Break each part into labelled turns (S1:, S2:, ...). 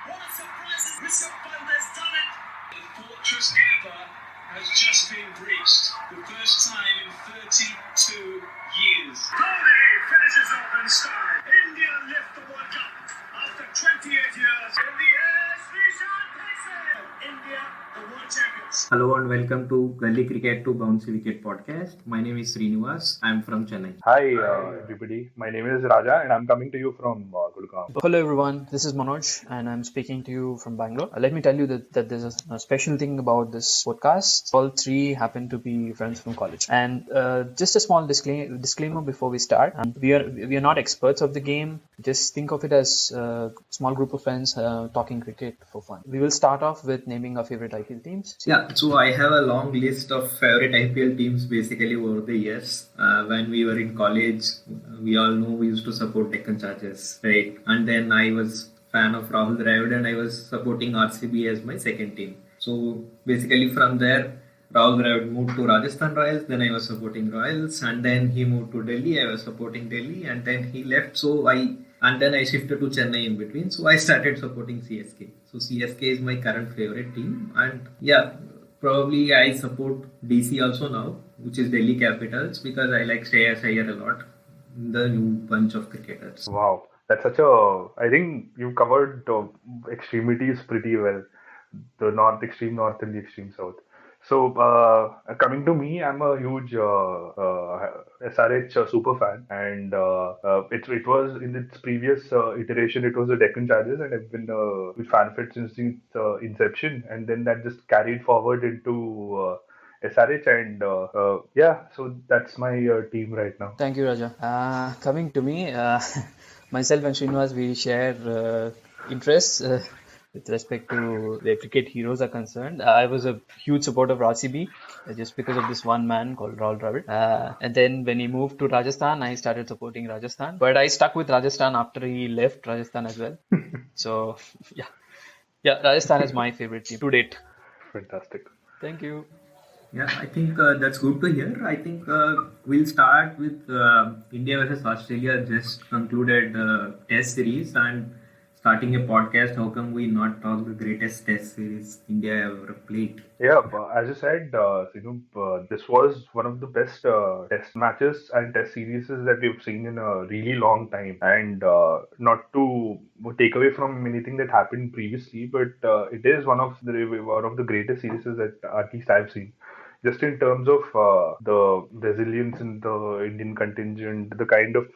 S1: What a surprise! Rishabh Pant has done it. The fortress Gabba has just been breached. The first time in 32 years. Dhoni finishes off in style. India lift the World Cup after 28 years. In the air, Srishant takes it. India, the world champions.
S2: Hello and welcome to Gully Cricket to Bouncy Wicket podcast. My name is Srinivas. I'm from Chennai.
S3: Hi, everybody. My name is Raja, and I'm coming to you from Gurgaon.
S4: Hello everyone, this is Manoj and I'm speaking to you from Bangalore. Let me tell you that there's a special thing about this podcast. All three happen to be friends from college. And just a small disclaimer before we start. We are not experts of the game. Just think of it as a small group of friends talking cricket for fun. We will start off with naming our favorite IPL teams.
S2: So I have a long list of favorite IPL teams basically over the years. When we were in college, we all know we used to support Deccan Chargers, right? And then I was fan of Rahul Dravid and I was supporting RCB as my second team. So basically from there, Rahul Dravid moved to Rajasthan Royals, then I was supporting Royals, and then he moved to Delhi, I was supporting Delhi, and then he left, and then I shifted to Chennai in between, so I started supporting CSK. So CSK is my current favorite team, and probably I support DC also now, which is Delhi Capitals, because I like Shreyas Iyer a lot, the new bunch of cricketers.
S3: Wow, that's I think you've covered extremities pretty well, the extreme north and the extreme south. So, coming to me, I'm a huge SRH super fan, and it was in its previous iteration, it was the Deccan Chargers, and I've been a huge fan of it since its inception, and then that just carried forward into SRH, and so that's my team right now.
S4: Thank you, Raja. Coming to me, myself and Srinivas, we share interests. With respect to where cricket heroes are concerned, I was a huge supporter of RCB just because of this one man called Rahul Dravid. And then when he moved to Rajasthan, I started supporting Rajasthan. But I stuck with Rajasthan after he left Rajasthan as well. So, Rajasthan is my favorite team to date.
S3: Fantastic.
S4: Thank you.
S2: Yeah, I think that's good to hear. I think we'll start with India versus Australia just concluded test series, and starting a podcast, how come we not talk the greatest test series India ever played?
S3: Yeah, as you said, this was one of the best test matches and test series that we've seen in a really long time. And not to take away from anything that happened previously, but it is one of the greatest series that at least I've seen. Just in terms of the resilience in the Indian contingent, the kind of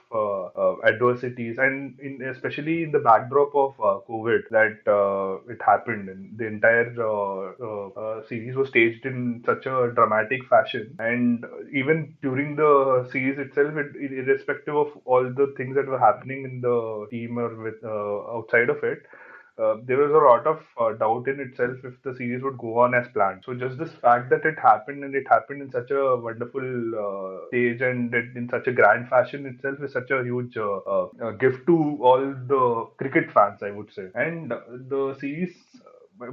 S3: adversities, and especially in the backdrop of COVID that it happened, and the entire series was staged in such a dramatic fashion. And even during the series itself, irrespective of all the things that were happening in the team or with outside of it, there was a lot of doubt in itself if the series would go on as planned. So just this fact that it happened, and it happened in such a wonderful stage and in such a grand fashion itself, is such a huge gift to all the cricket fans, I would say. And the series,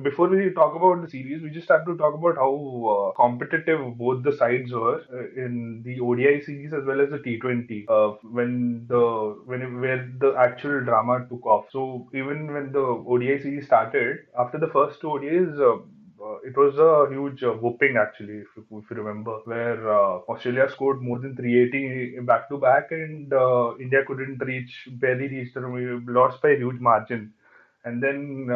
S3: before we talk about the series, we just have to talk about how competitive both the sides were in the ODI series as well as the T20 where the actual drama took off. So even when the ODI series started, after the first two ODIs, it was a huge whooping actually, if you remember, where Australia scored more than 380 back to back, and India barely reach lost by a huge margin. And then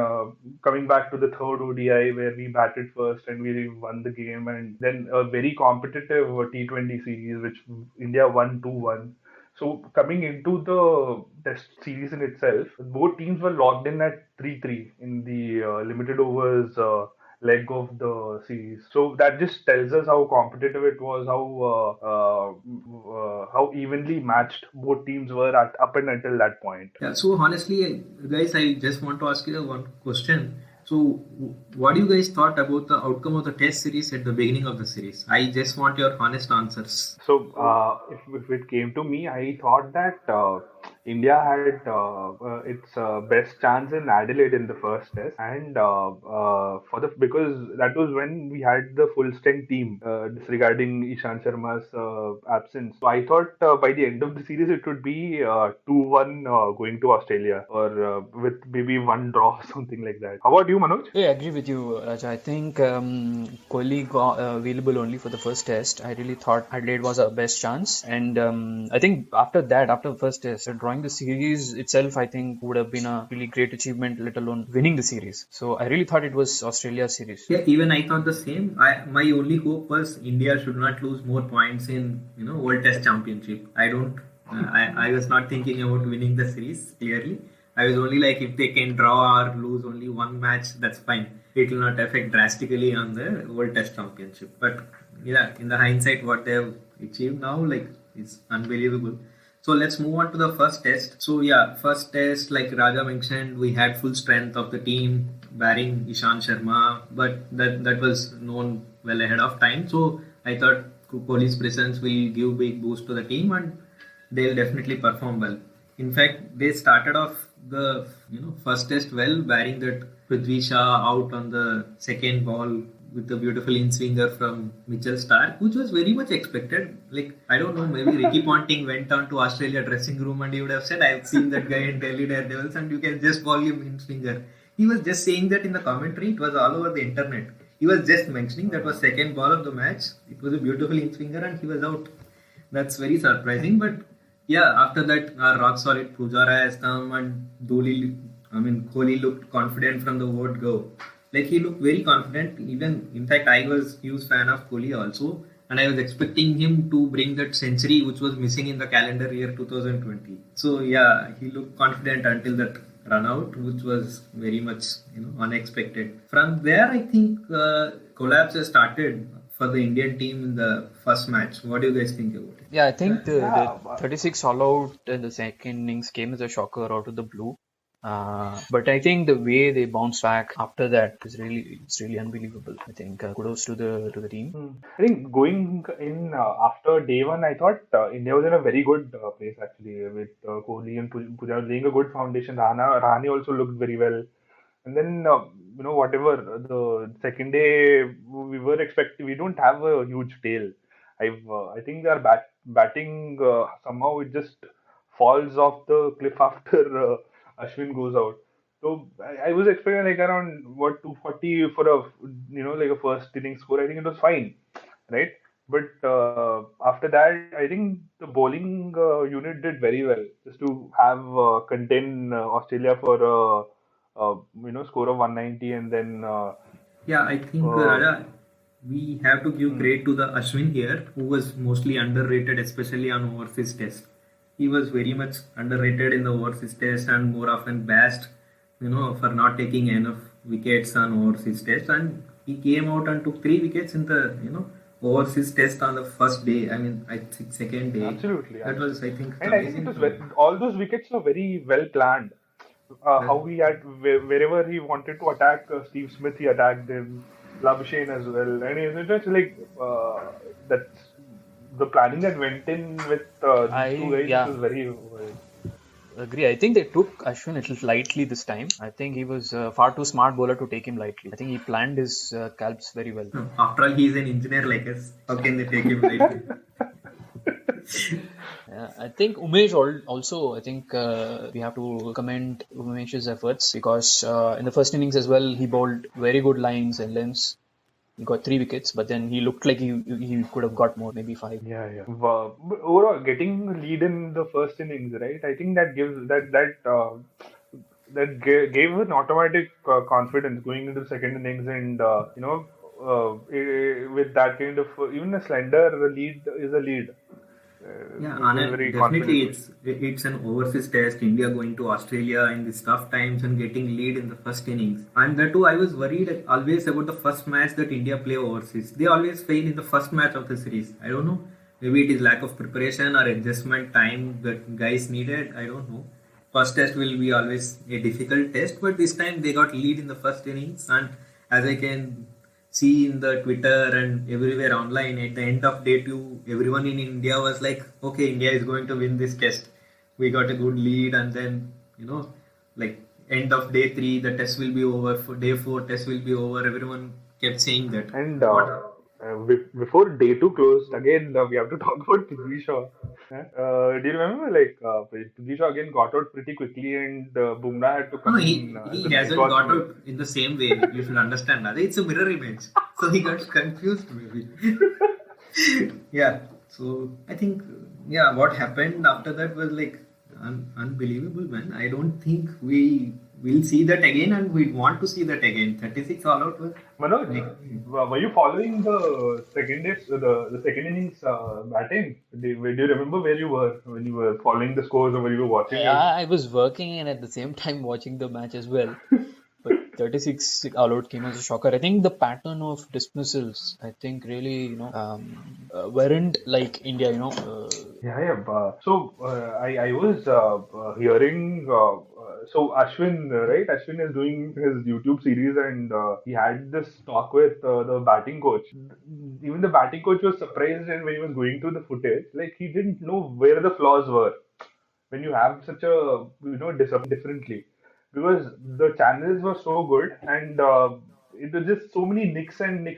S3: coming back to the third ODI where we batted first and we won the game, and then a very competitive T20 series which India won 2-1. So coming into the test series in itself, both teams were locked in at 3-3 in the limited overs leg of the series. So that just tells us how competitive it was, how evenly matched both teams were up and until that point.
S2: Yeah. So honestly, guys, I just want to ask you one question. So, what do you guys thought about the outcome of the test series at the beginning of the series? I just want your honest answers.
S3: So, if it came to me, I thought that India had its best chance in Adelaide in the first test, and because that was when we had the full strength team, disregarding Ishant Sharma's absence. So I thought by the end of the series it would be 2-1 going to Australia, or with maybe one draw or something like that. How about you, Manoj?
S4: Yeah, I agree with you, Raja. I think Kohli got available only for the first test. I really thought Adelaide was our best chance, and I think after that, after the first test, drawing the series itself, I think would have been a really great achievement, let alone winning the series. So I really thought it was Australia's series.
S2: Yeah, even I thought the same. My only hope was India should not lose more points in World Test Championship. I don't. I was not thinking about winning the series clearly. I was only like, if they can draw or lose only one match, that's fine. It will not affect drastically on the World Test Championship. But yeah, in the hindsight, what they have achieved now, like, is unbelievable. So let's move on to the first test. So yeah, first test, like Raja mentioned, we had full strength of the team, barring Ishant Sharma, but that was known well ahead of time. So I thought Kohli's presence will give big boost to the team, and they'll definitely perform well. In fact, they started off the first test well, barring that Prithvi Shah out on the second ball with a beautiful in-swinger from Mitchell Starc, which was very much expected. Like, I don't know, maybe Ricky Ponting went on to Australia dressing room and he would have said, I've seen that guy in Delhi Daredevils and you can just ball him in-swinger. He was just saying that in the commentary. It was all over the internet. He was just mentioning that was second ball of the match. It was a beautiful in-swinger and he was out. That's very surprising. But yeah, after that, our rock solid Pujara has come, and Kohli looked confident from the word go. Like, he looked very confident. Even, in fact, I was a huge fan of Kohli also, and I was expecting him to bring that century which was missing in the calendar year 2020. So yeah, he looked confident until that run out, which was very much unexpected. From there, I think collapse has started for the Indian team in the first match. What do you guys think about it?
S4: Yeah, I think the 36 all out in the second innings came as a shocker out of the blue. But I think the way they bounced back after that is really unbelievable. I think kudos to the team.
S3: I think going in after day one, I thought India was in a very good place actually, with Kohli and Pujara laying a good foundation. Rahane also looked very well, and then whatever the second day we were expecting, we don't have a huge tail. I think our batting somehow it just falls off the cliff after Ashwin goes out. So I was expecting like around 240 for a like a first inning score. I think it was fine, right? But after that, I think the bowling unit did very well just to have contain Australia for score of 190, and then
S2: yeah, I think Raja, we have to give credit to the Ashwin here, who was mostly underrated, especially on overseas test. He was very much underrated in the overseas test and more often bashed, for not taking enough wickets on overseas test. And he came out and took 3 wickets in the, overseas test on the first day. I mean, I think second day.
S3: Absolutely.
S2: That was, I think,
S3: and I think it was all those wickets were very well planned. How he had, wherever he wanted to attack Steve Smith, he attacked him. Labuschagne as well. And it's just like that's the planning that went in with these two guys was very
S4: agree. I think they took Ashwin a little lightly this time. I think he was far too smart bowler to take him lightly. I think he planned his calps very well.
S2: After all, he's an engineer like us. How can they take him lightly?
S4: I think Umesh also, I think we have to commend Umesh's efforts, because in the first innings as well, he bowled very good lines and lengths. He got 3 wickets, but then he looked like he could have got more, maybe 5.
S3: Yeah. But overall, getting lead in the first innings, right? I think that gives that gave an automatic confidence going into the second innings, and with that kind of even a slender lead is a lead.
S2: Yeah, Anand, definitely it's an overseas test. India going to Australia in these tough times and getting lead in the first innings. And that too, I was worried always about the first match that India play overseas. They always fail in the first match of the series. I don't know. Maybe it is lack of preparation or adjustment time that guys needed. I don't know. First test will be always a difficult test, but this time they got lead in the first innings. And as I can see in the Twitter and everywhere online, at the end of day 2, everyone in India was like, okay, India is going to win this test. we got a good lead, and then like end of day 3, the test will be over. For day 4, test will be over. Everyone kept saying that.
S3: And
S2: What?
S3: before day two closed, again we have to talk about Prithvi Shaw. Do you remember like Prithvi Shaw again got out pretty quickly, and Bumrah had to
S2: No,
S3: come in
S2: he
S3: the
S2: hasn't
S3: mid-course
S2: got
S3: middle.
S2: out in the same way. You should understand that. It's a mirror image. So he got confused maybe. Yeah. So I think, yeah, what happened after that was like unbelievable, man. I don't think we will see that again, and we want to see that again. 36 all out was
S3: Manoj,
S2: like,
S3: were you following the the second innings batting? Do you remember where you were when you were following the scores or when you were watching it?
S4: I was working and at the same time watching the match as well. But 36 all out came as a shocker. I think the pattern of dismissals, I think really, weren't like India,
S3: Yeah, yeah. I was hearing. So Ashwin, right? Ashwin is doing his YouTube series, and he had this talk with the batting coach. Even the batting coach was surprised, and when he was going through the footage, like he didn't know where the flaws were. When you have such a differently, because the channels were so good, and it was just so many nicks, and they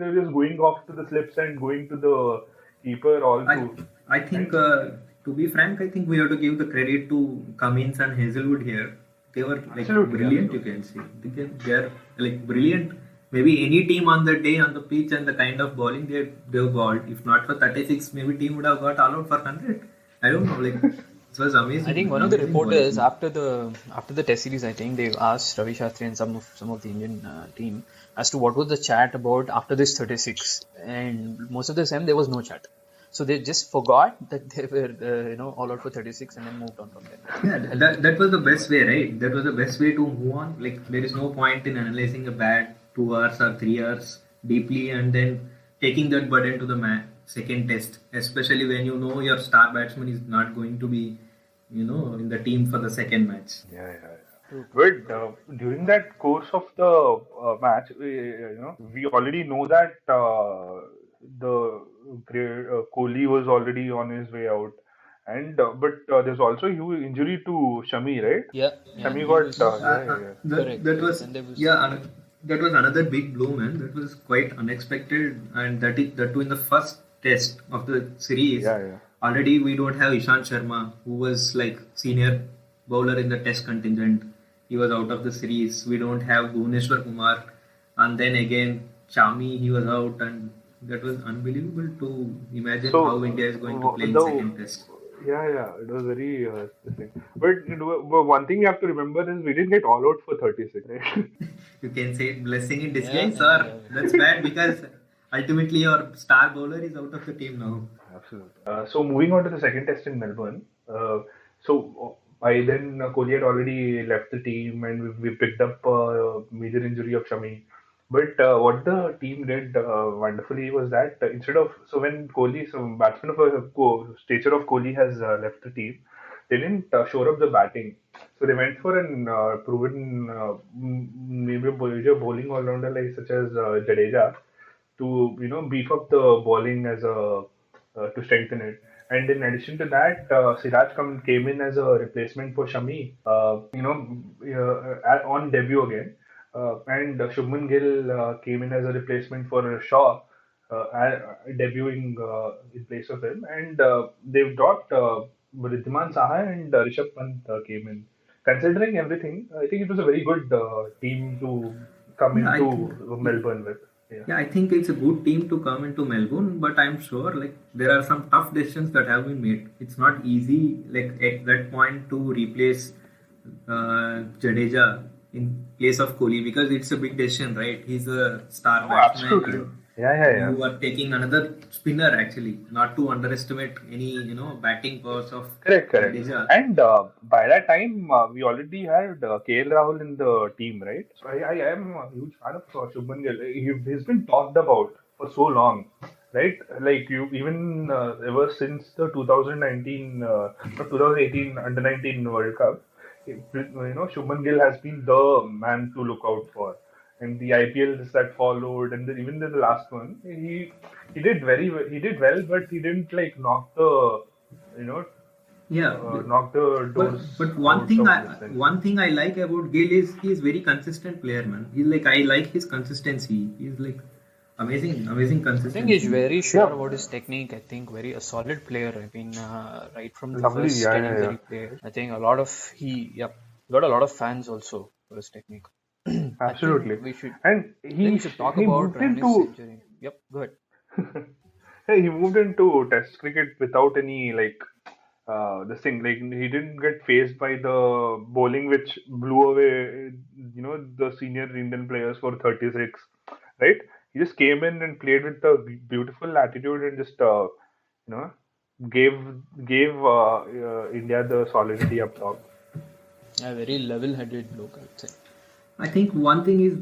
S3: were just going off to the slips and going to the keeper all
S2: I
S3: through.
S2: I think,
S3: And
S2: to be frank, I think we have to give the credit to Cummins and Hazelwood here. They were like
S3: absolutely,
S2: brilliant, you
S3: absolutely.
S2: can see. They're like brilliant. Maybe any team on the day on the pitch and the kind of bowling they've bowled. If not for 36, maybe team would have got all out for 100. I don't know. Like it was
S4: I think
S2: amazing,
S4: one of the
S2: amazing
S4: reporters
S2: bowling.
S4: after the test series, I think they asked Ravi Shastri and some of the Indian team as to what was the chat about after this 36, and most of the time there was no chat. So they just forgot that they were all out for 36 and then moved on from there.
S2: Yeah, that was the best way, right? That was the best way to move on. Like there is no point in analyzing a bat 2 hours or 3 hours deeply and then taking that burden to the second test, especially when you know your star batsman is not going to be, in the team for the second match.
S3: Yeah, yeah, yeah.
S4: True, true.
S3: But during that course of the match, we already know that the Kohli was already on his way out, and but there's also a huge injury to Shami, right?
S4: Yeah, yeah,
S3: Shami
S4: he
S3: got
S4: was
S3: yeah, yeah, yeah.
S2: That
S4: correct,
S2: that
S4: correct,
S2: was
S4: and there was
S2: yeah, that was another big blow, man. That was quite unexpected, and that too in the first test of the series.
S3: Yeah, yeah.
S2: Already we don't have Ishant Sharma, who was like senior bowler in the test contingent. He was out of the series. We don't have Bhuvneshwar Kumar, and then again Chami, he was out, and that was unbelievable to imagine
S3: So
S2: how India is going to play in
S3: the
S2: second test.
S3: yeah, yeah, it was very this thing. But but one thing you have to remember is we didn't get all out for 36, right?
S2: You can say blessing in
S4: yeah,
S2: disguise,
S4: yeah,
S2: or
S4: yeah.
S2: that's bad because ultimately your star bowler is out of the team now.
S3: Absolutely. So moving on to the second test in Melbourne. By then Kohli had already left the team, and we picked up a major injury of Shami. But what the team did wonderfully was that instead of when Kohli, some batsman of a stature of Kohli has left the team, they didn't shore up the batting. So they went for an proven maybe a major bowling all rounder like such as Jadeja to beef up the bowling as a to strengthen it. And in addition to that, Siraj came in as a replacement for Shami. On debut again, and Shubman Gill came in as a replacement for Shaw, debuting in place of him. And they've got Riddhiman Saha and Rishabh Pant came in. Considering everything, I think it was a very good team to come
S2: Yeah, I think.
S3: into Melbourne with. Yeah.
S2: Yeah, I think it's a good team to come into Melbourne, but I'm sure like there are some tough decisions that have been made. It's not easy like at that point to replace Jadeja in place of Kohli because it's a big decision, right? He's a star
S3: Oh,
S2: batsman,
S3: absolutely.
S2: and
S3: Yeah, yeah, yeah.
S2: you are taking another spinner actually. Not to underestimate any batting powers of
S3: Correct, correct.
S2: Jadeja.
S3: And by that time, we already had KL Rahul in the team, right? So I am a huge fan of Shubman Gill. He's been talked about for so long, right? Like you, even ever since the 2019, not 2018 Under 19 World Cup, Shubman Gill has been the man to look out for. And the IPLs that followed, and even the last one, he did very well. He did well, but he didn't like knock the you know
S2: Yeah,
S3: knock the doors
S2: but
S3: out of this thing.
S2: one thing I like about Gill is he's very consistent player, man. He's like I like his consistency. He's like amazing
S4: I think he's
S2: consistency.
S4: very sure
S3: Yeah,
S4: about his technique. I think very a solid player. I mean, right from the
S3: lovely.
S4: first
S3: Yeah,
S4: innings
S3: yeah,
S4: that
S3: yeah.
S4: he played, I think a lot of got a lot of fans also for his technique. I think
S3: Absolutely.
S4: we should
S3: And
S4: we should talk
S3: he
S4: about
S3: moved
S4: Rahane's
S3: into
S4: century. Yep, good.
S3: hey, he moved into Test cricket without any like this thing. Like he didn't get phased by the bowling, which blew away the senior Indian players for 36. Right? He just came in and played with a beautiful attitude and just you know gave gave India the solidity up top.
S4: A very level-headed bloke, I would say.
S2: I think one thing is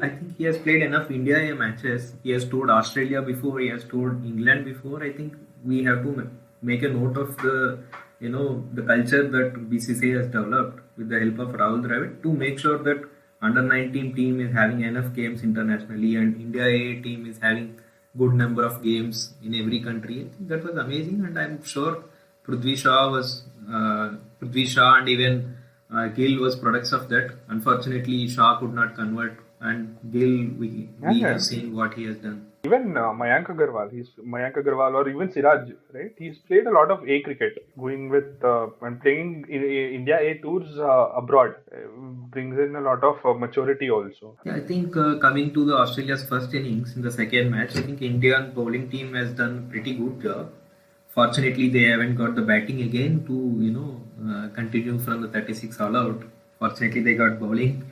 S2: I think he has played enough India A matches. He has toured Australia before. He has toured England before. I think we have to make a note of the the culture that BCCI has developed with the help of Rahul Dravid to make sure that under 19 team is having enough games internationally and India A team is having good number of games in every country. I think that was amazing, and I'm sure Prithvi Shaw and even Gill was products of that. Unfortunately, Shaw could not convert, and Gill, we
S3: Yeah.
S2: have seen what he has done.
S3: Even Mayank Agarwal or even Siraj, right? He's played a lot of A cricket, going with and playing in India A tours abroad. Brings in a lot of maturity also.
S2: Yeah, I think coming to the Australia's first innings in the second match, I think Indian bowling team has done pretty good job. Fortunately, they haven't got the batting again to continue from the 36 all out. Fortunately, they got bowling,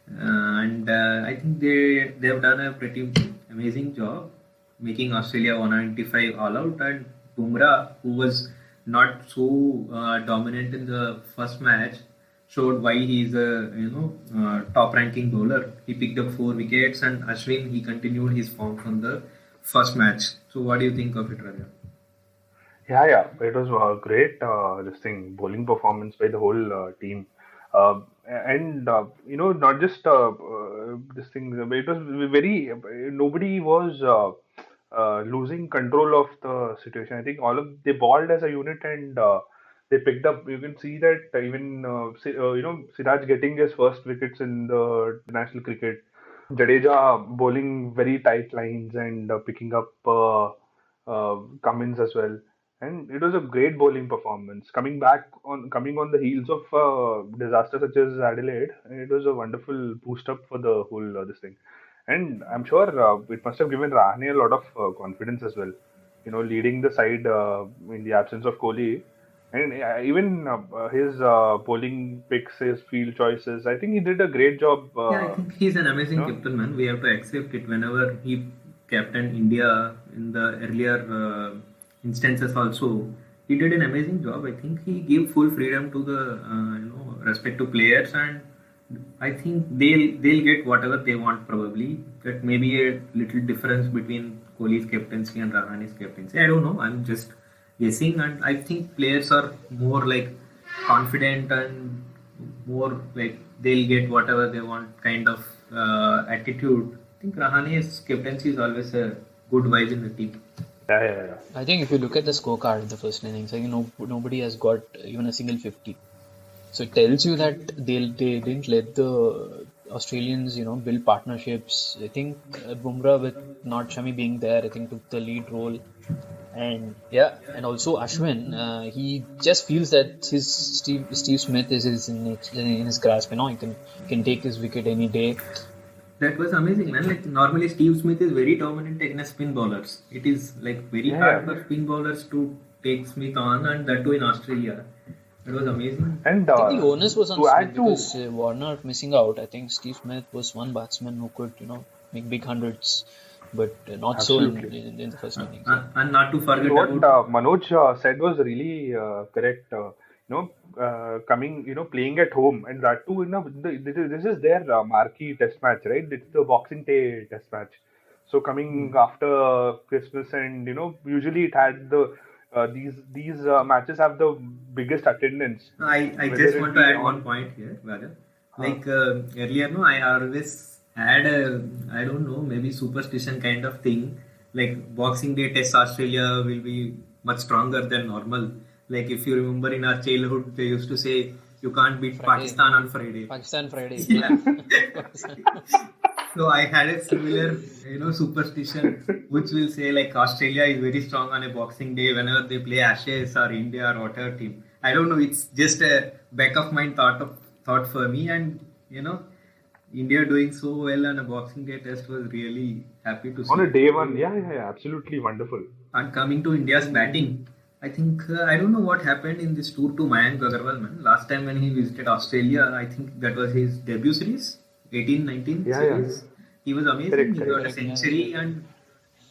S2: and I think they have done a pretty amazing job making Australia 195 all out. And Bumrah, who was not so dominant in the first match, showed why he is a top ranking bowler. He picked up 4 wickets, and Ashwin he continued his form from the first match. So, what do you think of it, Raja?
S3: Yeah, yeah, it was a great this thing bowling performance by the whole team, and not just this thing. It was very nobody was losing control of the situation. I think all of they bowled as a unit and they picked up. You can see that even Siraj getting his first wickets in the international cricket. Jadeja bowling very tight lines and picking up Cummins as well. And it was a great bowling performance. Coming on the heels of disaster such as Adelaide, it was a wonderful boost up for the whole this thing. And I'm sure it must have given Rahane a lot of confidence as well. Leading the side in the absence of Kohli, and even his bowling picks, his field choices. I think he did a great job.
S2: Yeah, I think he's an amazing
S3: You know,
S2: captain, man. We have to accept it whenever he captained India in the earlier instances also. He did an amazing job. I think he gave full freedom to the respective players, and I think they'll get whatever they want probably. That may be a little difference between Kohli's captaincy and Rahane's captaincy. I don't know. I'm just guessing, and I think players are more like confident and more like they'll get whatever they want kind of attitude. I think Rahane's captaincy is always a good vibe in the team.
S3: yeah, yeah, yeah.
S4: I think if you look at the scorecard in the first innings, like, nobody has got even a single 50. So it tells you that they didn't let the Australians, build partnerships. I think Bumrah with not Shami being there, I think took the lead role. And yeah, and also Ashwin, he just feels that his Steve Smith is in his grasp. He can take his wicket any day.
S2: That was amazing, man. Like normally Steve Smith is very dominant against spin bowlers. It is like very hard
S3: Yeah.
S2: for spin bowlers to take Smith on, and that too in Australia. That was amazing.
S3: And
S4: I think the onus was on
S3: to
S4: Smith
S3: add to
S4: because Warner missing out. I think Steve Smith was one batsman who could, make big hundreds, but not so
S3: absolutely.
S4: in the first innings.
S2: And not to forget
S3: What
S2: about
S3: Manoj said was really correct. Playing at home, and that too, this is their marquee test match, right? It's the Boxing Day test match. So coming after Christmas, and usually it had the these matches have the biggest attendance,
S2: I
S3: whether
S2: just
S3: it
S2: want to
S3: be
S2: add one
S3: on.
S2: point here, Raja.
S3: Huh.
S2: Like earlier, no, I always had a, I don't know, maybe superstition kind of thing. Like Boxing Day Test Australia will be much stronger than normal. Like if you remember in our childhood, they used to say you can't beat
S4: Friday.
S2: Pakistan on Friday.
S4: Pakistan Friday.
S2: Yeah. So I had a similar, superstition, which will say like Australia is very strong on a Boxing Day whenever they play Ashes or India or whatever team. I don't know. It's just a back of mind thought for me, and India doing so well on a Boxing Day test was really happy to see.
S3: On a day one, yeah, absolutely wonderful.
S2: And coming to India's batting, I think I don't know what happened in this tour to Mayank Agarwal, man. Last time when he visited Australia, I think that was his debut series, 18-19 series. He was amazing.
S3: Correct,
S2: He got a century, and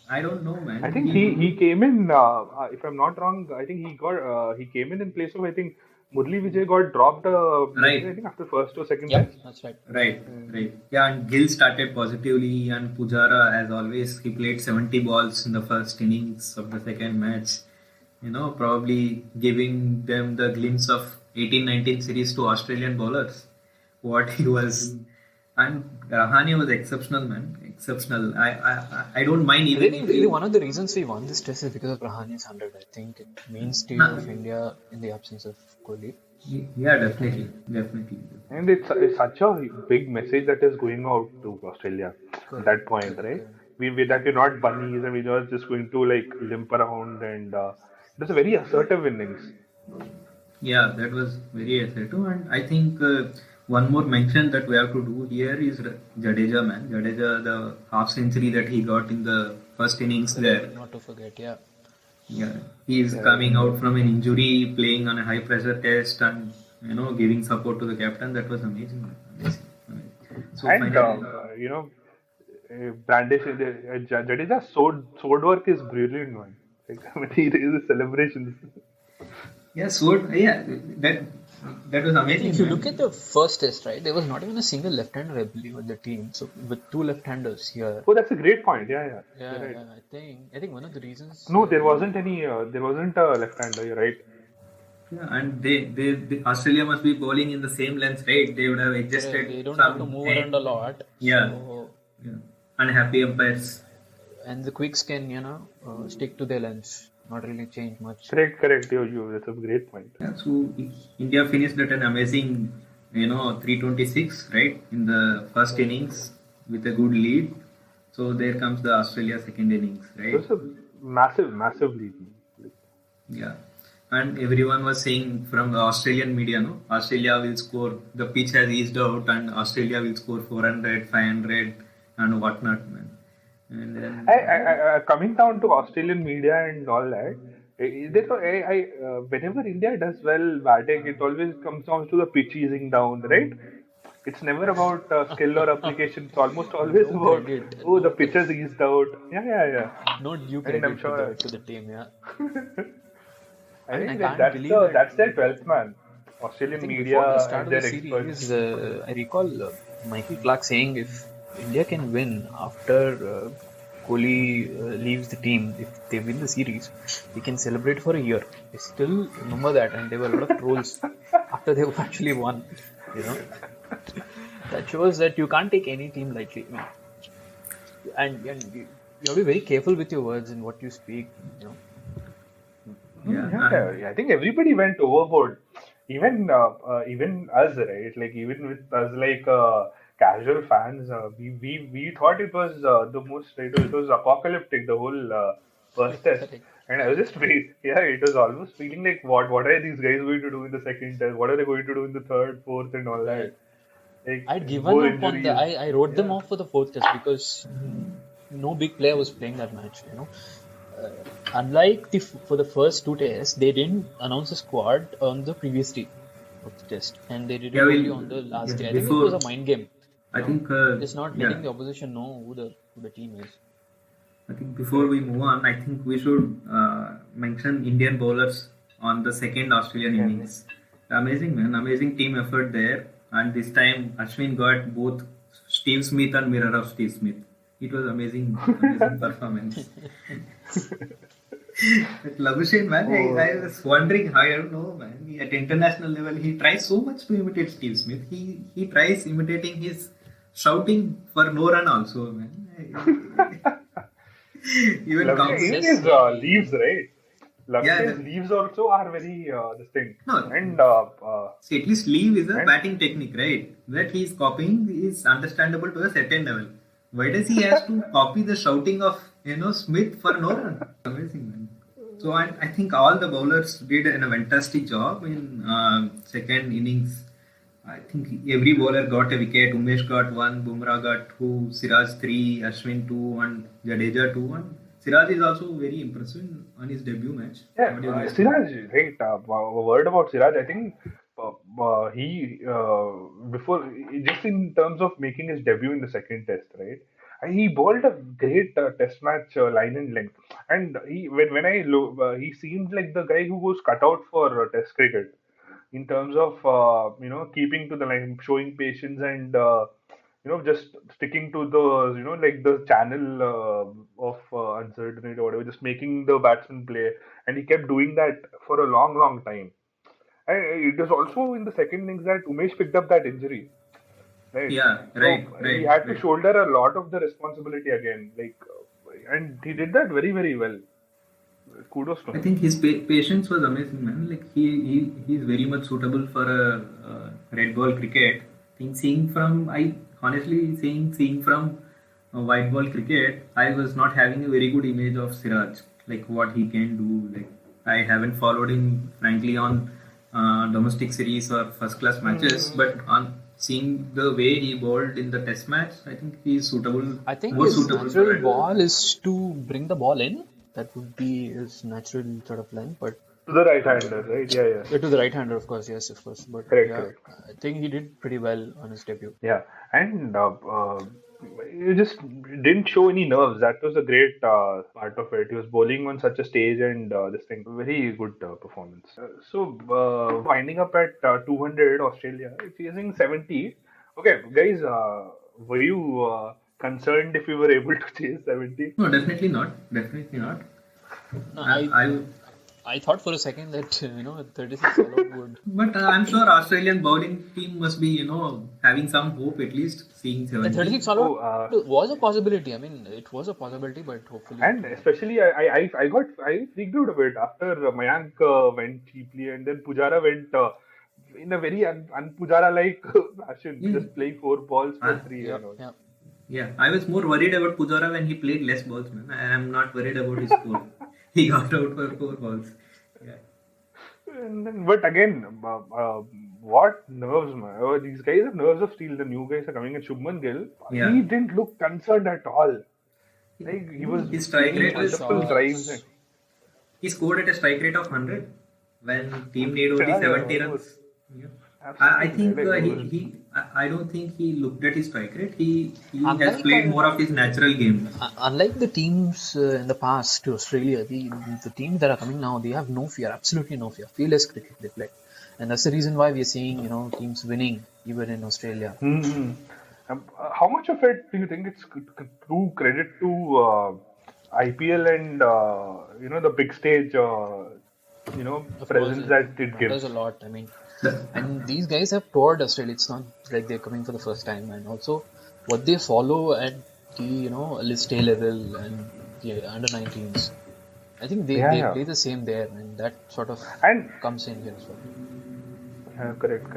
S2: I don't know, man.
S3: I think he came in. If I'm not wrong, I think he came in place of, I think Murli Vijay got dropped.
S2: Right.
S3: I think after first or second
S4: Yep,
S3: test.
S4: that's right.
S2: Right. Yeah, and Gill started positively, and Pujara, as always, he played 70 balls in the first innings of the second match. Probably giving them the glimpse of 18-19 series to Australian bowlers. What he was. And Rahane was exceptional, man. Exceptional. I don't mind
S4: I
S2: even.
S4: think really one of the reasons we won this test is because of Rahane's 100. I think it means to of India in the absence of Kohli.
S2: Yeah, definitely.
S3: And it's such a big message that is going out to Australia at that point, right? That we're not bunnies and we're not just going to like limp around, and it was a very assertive innings.
S2: Yeah, that was very assertive, and I think one more mention that we have to do here is Jadeja, man. Jadeja, the half century that he got in the first innings there.
S4: Not to forget, yeah.
S2: Yeah, he is coming out from an injury, playing on a high pressure test, and giving support to the captain. That was amazing. So
S3: And
S2: finally,
S3: Brandish, Jadeja's sword work is brilliant, man. Like when he raises celebrations.
S2: that was amazing.
S4: If you
S2: man.
S4: look at the first test, right, there was not even a single left-hander, I believe, with the team. So with two left-handers here.
S3: Oh, that's a great point. Yeah.
S4: Yeah,
S3: You're right.
S4: I think one of the reasons.
S3: No, there wasn't a left-hander. You're right.
S2: Yeah, and they Australia must be bowling in the same length, right? They would have adjusted.
S4: They don't have to move around a lot.
S2: Yeah.
S4: So,
S2: Yeah. Unhappy umpires.
S4: and the quicks can, stick to their lengths, not really change much.
S3: Correct. You. That's a great point.
S2: Yeah, so India finished at an amazing, 326, right, in the first innings with a good lead. So there comes the Australia second innings, right?
S3: It was a massive lead.
S2: Yeah. And everyone was saying from the Australian media, no, Australia will score, the pitch has eased out and Australia will score 400, 500 and whatnot, man. And then,
S3: Coming down to Australian media and all that, whenever India does well batting, it always comes down to the pitch easing down, right? It's never about skill or application. It's almost always about the pitch has eased out. Yeah.
S4: No due
S3: And I'm
S4: credit
S3: sure-
S4: to the team, yeah.
S3: I think
S4: can't
S3: that's
S4: believe that-
S3: that's their 12th man. Australian media
S4: Before the start
S3: and
S4: of
S3: their
S4: the
S3: experts.
S4: series, I recall Michael Clark saying if India can win after Kohli leaves the team, if they win the series, we can celebrate for a year. I still remember that, and there were a lot of trolls after they actually won. That shows that you can't take any team lightly. And you have to be very careful with your words and what you speak.
S3: I think everybody went overboard. Even us, right? Like even with us, like casual fans, we thought it was the most. It was apocalyptic. The whole first test, and I was just it was almost feeling like what are these guys going to do in the second test? What are they going to do in the third, fourth, and all that? Like,
S4: I'd given
S3: more
S4: up on
S3: injuries.
S4: I wrote them off for the fourth test because no big player was playing that match. Unlike for the first two tests, they didn't announce a squad on the previous day of the test, and they did it only on the last day. I think it was a mind game.
S2: I think
S4: It's not letting the opposition know who the team is.
S2: I think before we move on, I think we should mention Indian bowlers on the second Australian innings. Amazing, man. Amazing team effort there. And this time, Ashwin got both Steve Smith and mirror of Steve Smith. It was amazing performance. Labuschagne, man, I was wondering how, I don't know, man. At international level, he tries so much to imitate Steve Smith. He tries imitating his shouting for no run also, man. Even
S3: Labuschagne in his leaves, right? Lakshya's
S2: the-
S3: leaves also are very this thing.
S2: No.
S3: And
S2: See, at least leave is a
S3: And-
S2: batting technique, right? That he's copying is understandable to a certain level. Why does he has to copy the shouting of Smith for no run? Amazing, man. So I think all the bowlers did a fantastic job in second innings. I think every bowler got a wicket. Umesh got one, Bumrah got two, Siraj three, Ashwin two, and Jadeja two. And Siraj is also very impressive on his debut match.
S3: yeah,
S2: What do you guys think?
S3: Siraj, right? A word about Siraj. I think he before just in terms of making his debut in the second test, right? And he bowled a great test match line and length, and when I look, he seemed like the guy who was cut out for test cricket in terms of keeping to the line, showing patience, and just sticking to the like the channel of uncertainty or whatever, just making the batsman play, and he kept doing that for a long, long time. And it was also in the second innings that Umesh picked up that injury, right?
S2: Yeah,
S3: So
S2: right,
S3: he
S2: right,
S3: had to
S2: right.
S3: shoulder a lot of the responsibility again, and he did that very, very well. Kudos to
S2: I
S3: him.
S2: think his patience was amazing, man. Like he's very much suitable for a red ball cricket. I think I honestly seeing from white ball cricket, I was not having a very good image of Siraj, like what he can do. Like I haven't followed him frankly on domestic series or first class matches, but on seeing the way he bowled in the test match, I think he's suitable,
S4: I think
S2: more
S4: his
S2: suitable for
S4: natural
S2: red ball.
S4: ball is to bring the ball in. That would be his natural sort of line. But
S3: To the right-hander, right? Yeah.
S4: to the right-hander, of course, yes, of course. But
S3: Correct,
S4: yeah,
S3: correct.
S4: I think he did pretty well on his debut.
S3: Yeah, and he just didn't show any nerves. That was a great part of it. He was bowling on such a stage, and this thing, very good performance. Winding up at 200, Australia chasing 70. Okay, guys, were you concerned if we were able to chase 70?
S2: No, definitely not. Definitely not.
S4: No,
S2: I
S4: I thought for a second that 36 all out would.
S2: But I'm sure Australian bowling team must be, having some hope at least seeing
S4: The
S2: 70.
S4: 36 all
S3: Oh,
S4: out was a possibility. I mean, it was a possibility, but hopefully.
S3: And especially, I freaked out a bit after Mayank went cheaply, and then Pujara went in a very un-Pujara like fashion, just playing 4 balls for
S2: Ah,
S3: 3
S4: Yeah,
S3: and all.
S4: yeah.
S2: Yeah, I was more worried about Pujara when he played less balls, man. I am not worried about his score. He got out for 4 balls. Yeah.
S3: But again, what nerves, man? Oh, these guys have nerves of steel. The new guys are coming in. Shubman Gill,
S2: Yeah.
S3: he didn't look concerned at all. Like he was
S2: His strike
S3: doing
S2: rate was
S3: multiple drives.
S2: He scored at a strike rate of 100 when team need only
S3: Yeah,
S2: 70
S3: yeah,
S2: runs. Yeah. I
S3: Absolutely,
S2: think
S3: like,
S2: I don't think he looked at his strike rate. He has
S4: Unlike,
S2: played more of his natural game.
S4: Unlike the teams in the past to Australia, the teams that are coming now, they have no fear, absolutely no fear. Fearless cricket they play, and that's the reason why we are seeing teams winning even in Australia.
S3: Hmm. How much of it do you think it's true credit to IPL and the big stage presence that it
S4: There's
S3: gives?
S4: a lot. I mean, and these guys have toured Australia. It's not like they're coming for the first time. And also, what they follow at the list A level and the under 19s, I think they
S3: Yeah.
S4: play the same there, and that sort of
S3: And
S4: comes in here as well.
S3: correct.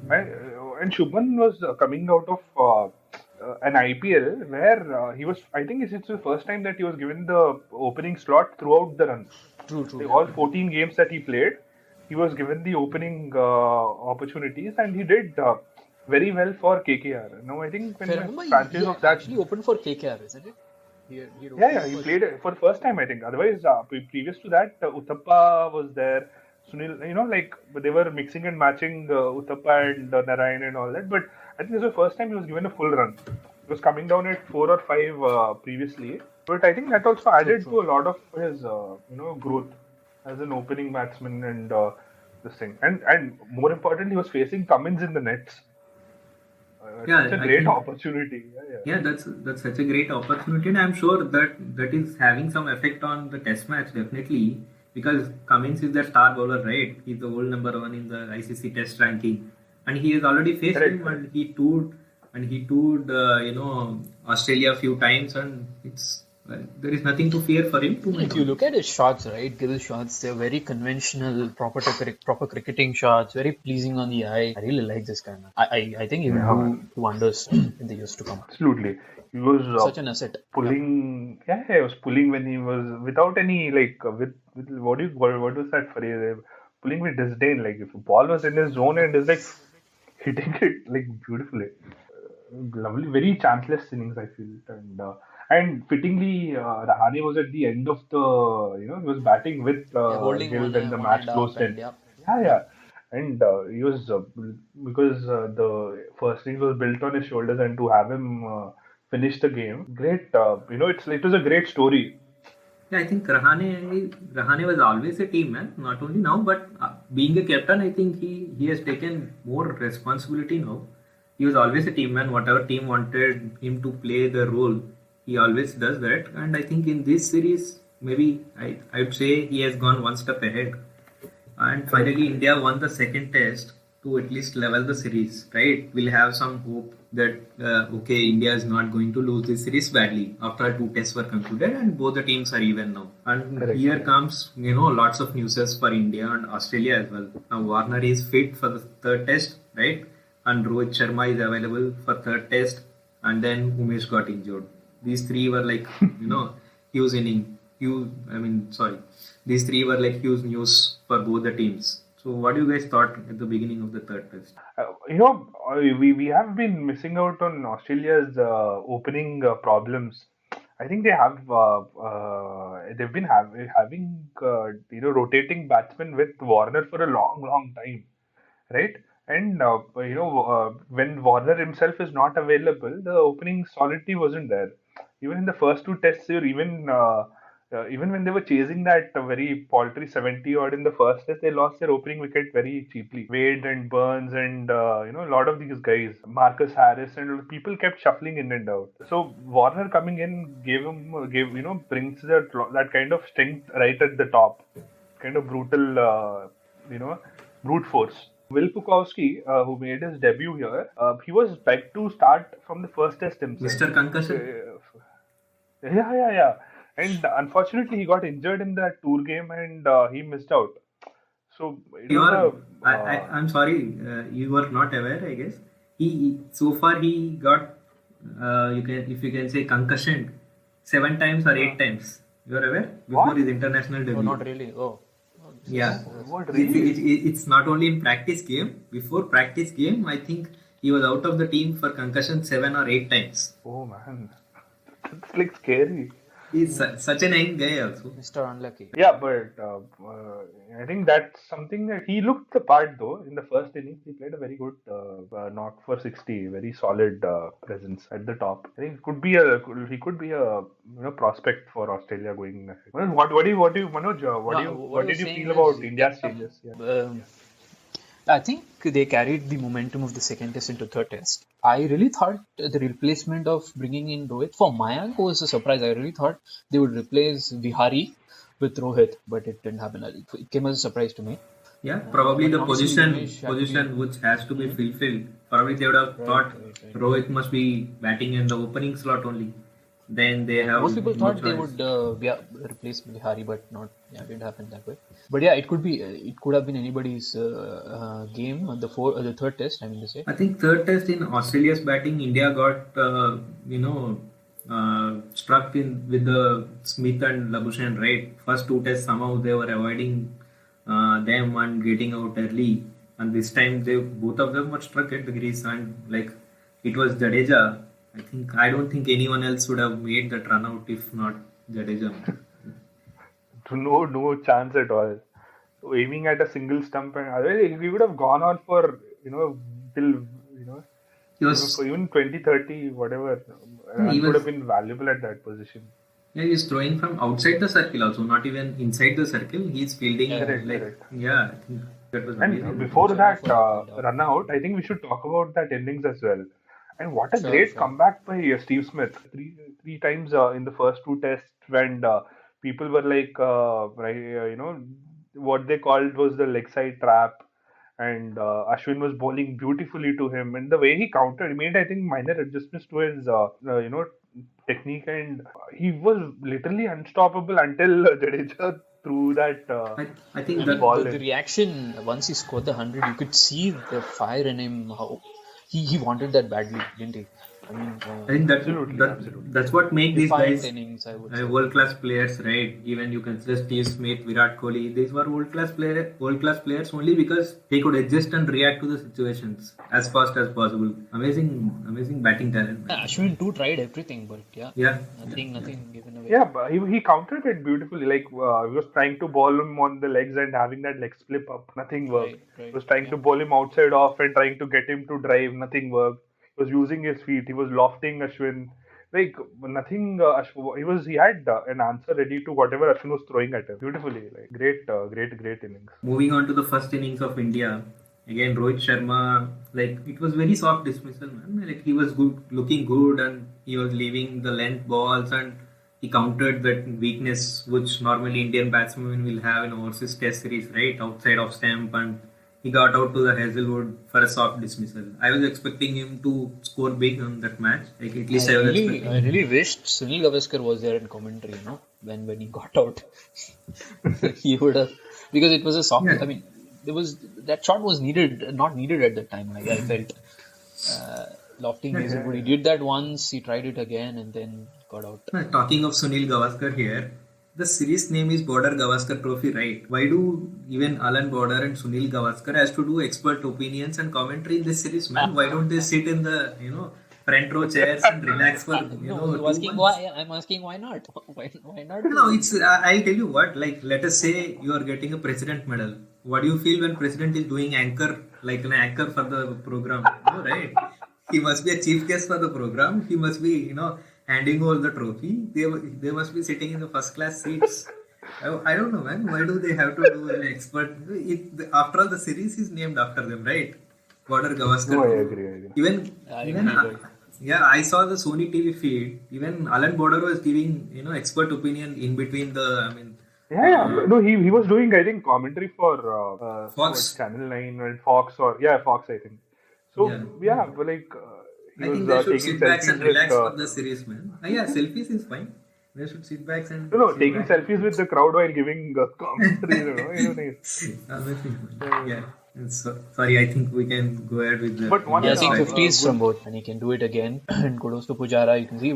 S3: And Shubman was coming out of an IPL where he was. I think it's the first time that he was given the opening slot throughout the run.
S4: True.
S3: All 14 games that he played, he was given the opening opportunities, and he did very well for KKR. Now I think when
S4: If I
S3: a
S4: remember,
S3: franchise
S4: he
S3: of that,
S4: actually opened for KKR, isn't it? He
S3: yeah, he played it for the first time. I think. Otherwise, previous to that, Uthappa was there. Sunil, but they were mixing and matching Uthappa and Narayan and all that. But I think this was the first time he was given a full run. He was coming down at 4 or 5 previously. But I think that also added to a lot of his, growth as an opening batsman and this thing. And more importantly, he was facing Cummins in the nets.
S2: Yeah,
S3: It's a
S2: I
S3: great
S2: think-
S3: opportunity.
S2: Yeah, that's such a great opportunity, and I'm sure that is having some effect on the Test match definitely, because Cummins is their star bowler, right? He's the world number 1 in the ICC Test ranking, and he has already faced
S3: Correct.
S2: him, and he toured Australia a few times, and it's there is nothing to fear for him. To my
S4: If you
S2: knowledge.
S4: look at his shots, right, Gill's shots, they're very conventional, proper cricketing shots, very pleasing on the eye. I really like this guy, man. I think he will
S3: Yeah,
S4: do
S3: man.
S4: wonders in the years to come.
S3: Absolutely. He was
S4: Such an asset. Yeah.
S3: pulling. Yeah, he was pulling when he was without any with what was that phrase? Pulling with disdain. Like if a ball was in his zone and is like hitting it like beautifully. Lovely, very chanceless innings, I feel, and fittingly, Rahane was at the end of he was batting with
S4: Yeah, holding
S3: Gill
S4: one,
S3: when the
S4: one hand
S3: match
S4: up,
S3: closed
S4: and
S3: in.
S4: yeah.
S3: Yeah, yeah, and he was because the first innings was built on his shoulders, and to have him finish the game, great. It was a great story.
S2: Yeah, I think Rahane was always a team man, not only now, but being a captain, I think he has taken more responsibility now. He was always a team man. Whatever team wanted him to play the role, he always does that. And I think in this series, maybe I'd say he has gone one step ahead. And finally, India won the second test to at least level the series, right? We'll have some hope that, okay, India is not going to lose this series badly after two tests were concluded and both the teams are even now. And
S3: Correct.
S2: here comes, lots of newses for India and Australia as well. Now, Warner is fit for the third test, right? And Rohit Sharma is available for third test. And then Umesh got injured. These three were like, huge inning. These three were like huge news for both the teams. So, what do you guys thought at the beginning of the third test?
S3: We have been missing out on Australia's opening problems. I think they've been having rotating batsmen with Warner for a long time, right? And when Warner himself is not available, the opening solidity wasn't there. Even in the first two tests, or even when they were chasing that very paltry 70 odd in the first test, they lost their opening wicket very cheaply. Wade and Burns and a lot of these guys, Marcus Harris and people kept shuffling in and out. So Warner coming in brings that kind of strength right at the top, kind of brutal, brute force. Will Pukowski, who made his debut here, he was pegged to start from the first test himself.
S2: Mr. Concussion?
S3: Yeah. And unfortunately, he got injured in that tour game and he missed out. So
S2: I'm sorry, you were not aware, I guess. He so far he got if you can say concussion 7 times or 8 times. You are aware before
S3: What?
S2: his international debut.
S4: Oh, not really.
S2: Yeah,
S3: What, really?
S2: it's not only in practice game. Before practice game, I think he was out of the team for concussion 7 or 8 times.
S3: Oh man, that's like scary.
S2: He's such an young guy also.
S4: Mr. Unlucky.
S3: Yeah, but I think that's something that he looked the part though. In the first innings, he played a very good knock for 60, very solid presence at the top. I think he could be a prospect for Australia going ahead. What do you Manoj? What did you
S4: saying
S3: feel about
S4: is,
S3: India's changes? Yeah.
S4: I think they carried the momentum of the second test into third test. I really thought the replacement of bringing in Rohit for Mayank was a surprise. I really thought they would replace Vihari with Rohit, but it didn't happen. It came as a surprise to me.
S2: Yeah, probably
S4: but
S2: the
S4: honestly,
S2: position
S4: Umesh had
S2: position which has to be fulfilled. Probably they would have thought Rohit must be batting in the opening slot only. Then they have
S4: Most people
S2: no
S4: thought they
S2: choice.
S4: would replace Vihari, but not. Yeah, it didn't happen that way. But yeah, it could have been anybody's game on the third test. I mean to say.
S2: I think third test in Australia's batting, India got struck in with the Smith and Labuschagne, right? First two tests somehow they were avoiding them and getting out early, and this time they both of them were struck at the crease, and like it was Jadeja. I don't think anyone else would have made that run out if not Jadeja.
S3: No chance at all. So aiming at a single stump, and we would have gone on for till
S2: He was
S3: for even 20-30 whatever.
S2: he
S3: Would
S2: was
S3: have been valuable at that position.
S2: yeah, he's throwing from outside the circle also, not even inside the circle. He's fielding
S3: Correct.
S2: yeah. I think that was
S3: And
S2: amazing.
S3: before that run out, I think we should talk about that innings as well. And what a great
S4: Sure.
S3: comeback by Steve Smith. Three times in the first two tests when people were like, what they called was the leg side trap. and Ashwin was bowling beautifully to him, and the way he countered, he made I think minor adjustments to his technique, and he was literally unstoppable until Jadeja threw that
S2: I think
S4: I
S2: that
S4: mean,
S3: ball
S4: the
S3: in.
S4: reaction once he scored the 100, you could see the fire in him. How he wanted that badly, didn't he? I mean,
S2: I think
S3: Absolutely, absolutely.
S2: that's what make these
S4: defiant
S2: guys
S4: innings, I would say.
S2: world class players, right? Even you consider Steve Smith, Virat Kohli. These were world class players only because they could adjust and react to the situations as fast as possible. Amazing batting talent.
S4: Yeah,
S2: Man.
S4: Ashwin too tried everything, but yeah,
S2: Yeah,
S4: nothing given away.
S3: Yeah, but he countered it beautifully. Like he was trying to bowl him on the legs and having that leg split up, nothing worked. He
S4: Right,
S3: was trying
S4: yeah.
S3: to bowl him outside off and trying to get him to drive, nothing worked. He was using his feet. He was lofting Ashwin. Like nothing. He had an answer ready to whatever Ashwin was throwing at him. Beautifully, like great innings.
S2: moving on to the first innings of India. Again, Rohit Sharma, like it was very soft dismissal, man. Like he was good, looking good, and he was leaving the length balls, and he countered that weakness which normally Indian batsmen will have in overseas Test series, right, outside of stump, and he got out to the Hazelwood for a soft dismissal. I was expecting him to score big on that match, like at least I was expecting.
S4: I really wished Sunil Gavaskar was there in commentary, when he got out. He would have, because it was a soft.
S2: Yeah.
S4: I mean, that shot was not needed at that time. I felt lofting Hazelwood. He did that once. He tried it again, and then got out.
S2: Talking of Sunil Gavaskar here, the series name is Border Gavaskar Trophy, right? Why do even Alan Border and Sunil Gavaskar has to do expert opinions and commentary in this series, man? Why don't they sit in the front row chairs and relax for
S4: No, you're
S2: 2
S4: asking
S2: months?
S4: why. I'm asking why not? Why not?
S2: No, it's I'll tell you what. Like, let us say you are getting a president medal. What do you feel when president is doing anchor, like an anchor for the program? Right? He must be a chief guest for the program. He must be, handing over the trophy. They must be sitting in the first class seats. I don't know, man. Why do they have to do an expert? After all, the series is named after them, right? Border Gavaskar.
S3: No, I agree.
S2: Even yeah, I saw the Sony TV feed. Even Alan Border was giving, expert opinion in between
S3: Yeah. No, he was doing I think commentary for
S2: Fox.
S3: Channel 9 and Fox Fox I think. So but like he
S2: I
S3: was
S2: think they should
S3: taking
S2: sit back
S3: selfies
S2: and relax
S3: with
S2: for the series, man. Yeah, selfies is fine. They should sit back and
S3: no,
S2: sit
S3: taking
S2: back.
S3: selfies with the crowd while giving commentary.
S2: Amazing, man. Yeah. Sorry, I think we can go ahead with the.
S3: But one
S4: Yeah, I
S3: Yeah,
S4: think
S3: no,
S4: 50s from both, and he can do it again. And kudos to Pujara. You can see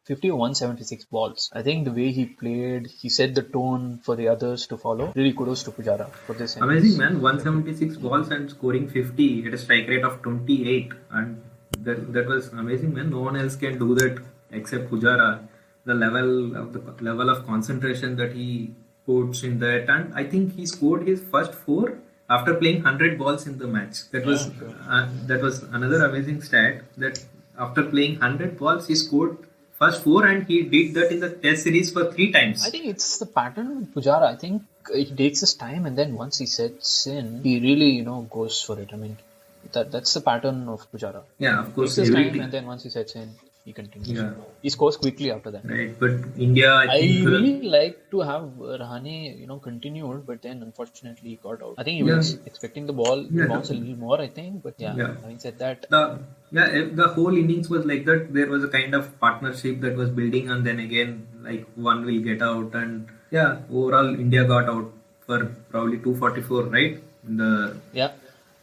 S4: 50 or 176 balls. I think the way he played, he set the tone for the others to follow. Really kudos to Pujara for this.
S2: Amazing, man. 176 balls and scoring 50 at a strike rate of 28. And that was amazing, man. No one else can do that except Pujara. The level of concentration that he puts in that, and I think he scored his first 4 after playing 100 balls in the match. That was another amazing stat, that after playing 100 balls he scored first 4, and he did that in the Test series for 3 times.
S4: I think it's the pattern with Pujara. I think he takes his time, and then once he sets in, he really goes for it. I mean, that's the pattern of Pujara.
S2: Yeah, of course.
S4: Takes his time, and then once he sets in, he continues.
S2: Yeah.
S4: He scores quickly after that.
S2: Right, but India, I think.
S4: really like to have Rahane, continued, but then unfortunately he got out. I think he was expecting the ball to bounce a little more, I think, but having said that.
S2: The whole innings was like that. There was a kind of partnership that was building, and then again, like one will get out, and overall India got out for probably 244, right?
S4: And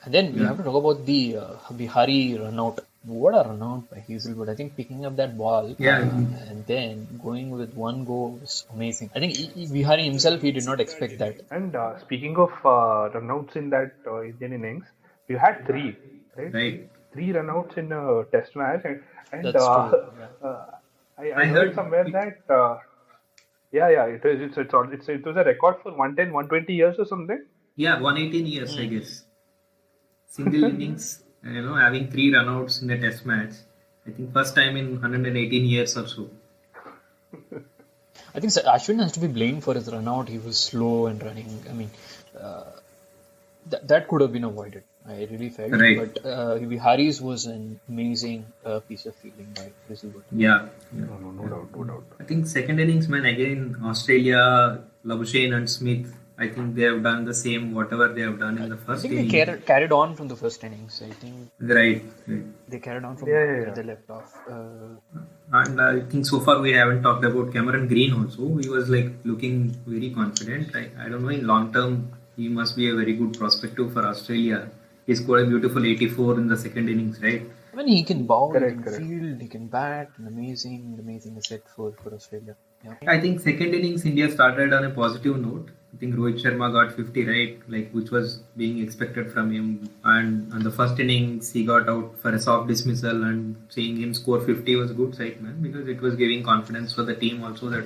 S4: then we have to talk about the Bihari run out. What a run out by Hazelwood. I think picking up that ball and then going with one go was amazing. I think Bihari himself, he did not expect that.
S3: And speaking of runouts in that Indian innings, we had 3, right?
S2: Right.
S3: 3 runouts in a Test match, and
S4: That's true.
S3: I heard somewhere that it was a record for 110, 120 years or something.
S2: Yeah, 118 years, I guess. Single innings, having 3 runouts in a Test match. I think first time in 118 years or so.
S4: I think Ashwin has to be blamed for his run out. He was slow and running. I mean, that could have been avoided. I really felt.
S2: Right.
S4: But Bihari's was an amazing piece of fielding by Hazelwood.
S2: Yeah.
S3: No doubt.
S2: I think second innings, man, again, Australia, Labuschagne and Smith. I think they have done the same whatever they have done in the
S4: I
S2: first
S4: think they
S2: inning.
S4: carried on from the first innings. I think
S2: Right, right.
S4: they carried on from
S3: Yeah,
S4: where
S3: yeah.
S4: they left off.
S2: And I think so far we haven't talked about Cameron Green also. He was like looking very confident. I don't know, in long term, he must be a very good prospective for Australia. He scored a beautiful 84 in the second innings, right?
S4: I mean, he can bowl, he
S3: Correct,
S4: can
S3: correct.
S4: field, he can bat. An amazing asset for Australia. Yeah.
S2: I think second innings India started on a positive note. I think Rohit Sharma got 50 right, like which was being expected from him. And on the first innings he got out for a soft dismissal, and seeing him score 50 was a good sight, man, because it was giving confidence for the team also that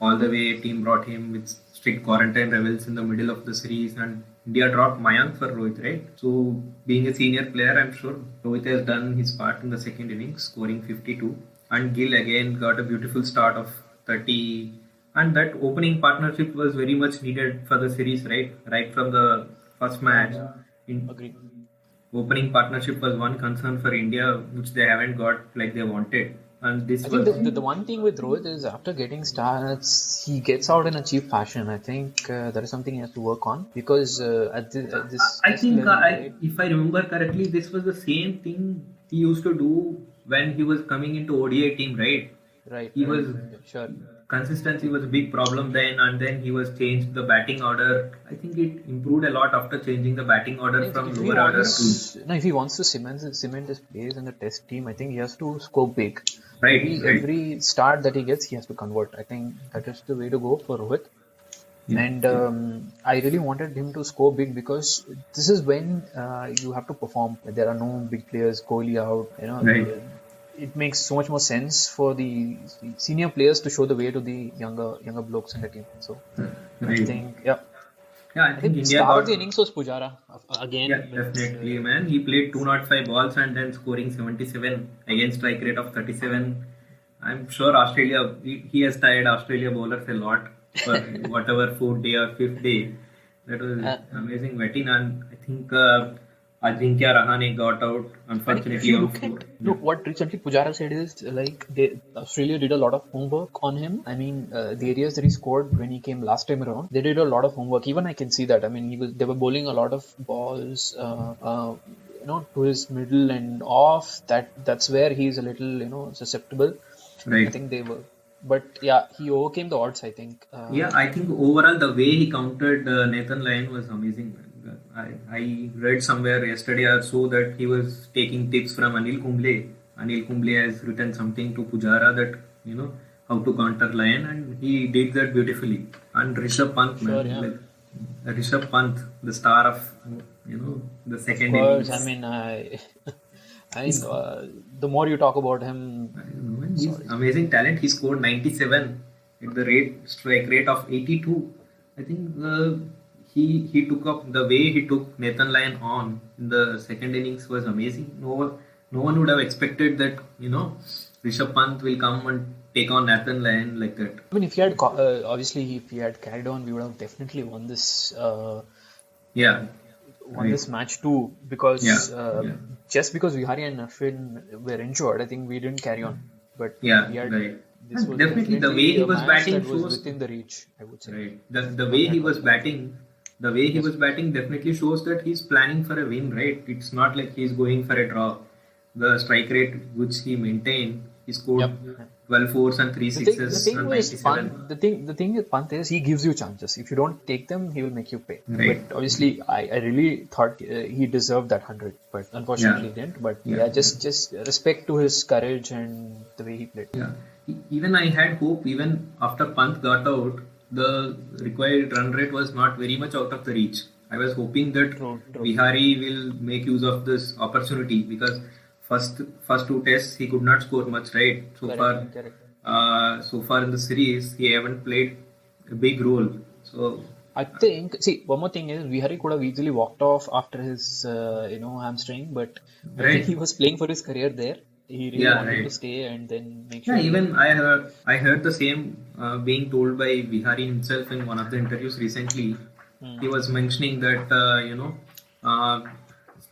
S2: all the way team brought him with strict quarantine levels in the middle of the series, and India dropped Mayank for Rohit, right? So being a senior player, I'm sure Rohit has done his part in the second innings, scoring 52. And Gill again got a beautiful start of 30, and that opening partnership was very much needed for the series, right from the first match. In
S4: Agreed.
S2: opening partnership was one concern for India, which they haven't got like they wanted, and this
S4: I think
S2: was
S4: the one thing with Rohit is after getting starts, he gets out in a cheap fashion. I think that is something he has to work on because at this
S2: I
S4: this
S2: think
S4: level, right?
S2: if I remember correctly, this was the same thing he used to do when he was coming into ODI team, right?
S4: Right.
S2: He was
S4: Yeah, sure.
S2: consistency was a big problem then, and then he was changed the batting order. I think it improved a lot after changing the batting order from
S4: If he
S2: lower order to
S4: if he wants to cement his place in the Test team, I think he has to score big.
S2: right.
S4: Every start that he gets, he has to convert. I think that is the way to go for Rohit.
S2: Yeah.
S4: And I really wanted him to score big because this is when you have to perform. There are no big players, Kohli out.
S2: Right.
S4: It makes so much more sense for the senior players to show the way to the younger blokes in the team. So I
S2: Right.
S4: think, yeah.
S2: Yeah, I
S4: I
S2: think
S4: think
S2: India
S4: start of
S2: got.
S4: the innings was Pujara again.
S2: Yeah,
S4: with,
S2: definitely, man. He played 205 balls and then scoring 77 against strike rate of 37. I'm sure Australia, he has tired Australia bowlers a lot for whatever fourth day or fifth day. That was
S4: Uh,
S2: amazing batting, and I think Ajinkya Rahane got out
S4: And if
S2: unfortunately
S4: you
S2: on
S4: look
S2: four.
S4: at what recently Pujara said is like Australia did a lot of homework on him. I mean, the areas that he scored when he came last time around, they did a lot of homework. Even I can see that. I mean, they were bowling a lot of balls, to his middle and off. That's where he's a little susceptible. I
S2: Right.
S4: think they were, but yeah, he overcame the odds. I think.
S2: Yeah, I think overall the way he countered Nathan Lyon was amazing, man. I read somewhere yesterday or so that he was taking tips from Anil Kumble. Anil Kumble has written something to Pujara that how to counter Lyon, and he did that beautifully. And Rishabh Pant,
S4: Sure,
S2: man,
S4: yeah.
S2: like Rishabh Pant, the star of the
S4: Of
S2: second
S4: course,
S2: innings.
S4: I mean, the more you talk about him,
S2: I don't know, man. He's amazing talent. He scored 97 at the strike rate of 82. I think he took up the way he took Nathan Lyon on in the second innings was amazing. No one would have expected that Rishabh Pant will come and take on Nathan Lyon like that.
S4: I mean, if he had obviously if he had carried on, we would have definitely won
S2: Yeah, right.
S4: this match too. Because
S2: Yeah.
S4: just because Vihari and Ashwin were injured, I think we didn't carry on. But
S2: Yeah,
S4: we had,
S2: right.
S4: this
S2: And
S4: was
S2: definitely the way
S4: definitely
S2: he
S4: a
S2: was
S4: match
S2: batting
S4: that was
S2: shows.
S4: within the reach, I would say.
S2: Right. The way he was batting, definitely shows that he's planning for a win, right? It's not like he's going for a draw. The strike rate which he maintained, he scored
S4: Yep.
S2: 12 fours and 3
S4: The
S2: sixes
S4: thing
S2: and
S4: with
S2: 97.
S4: Pant, the thing with Pant is he gives you chances. If you don't take them, he will make you pay.
S2: Right.
S4: But obviously, I really thought he deserved that 100, but unfortunately he didn't. But
S2: Yeah.
S4: just respect to his courage and the way he played.
S2: Yeah. Even I had hope, even after Pant got out, the required run rate was not very much out of the reach. I was hoping that
S4: True.
S2: Vihari will make use of this opportunity because first two tests he could not score much, right?
S4: Correct.
S2: So far in the series he haven't played a big role. So
S4: I think, one more thing is Vihari could have easily walked off after his hamstring, but I
S2: Right.
S4: think he was playing for his career there. He really
S2: Yeah,
S4: wanted
S2: right.
S4: to stay and then make sure.
S2: yeah, even I heard the same being told by Vihari himself in one of the interviews recently. He was mentioning that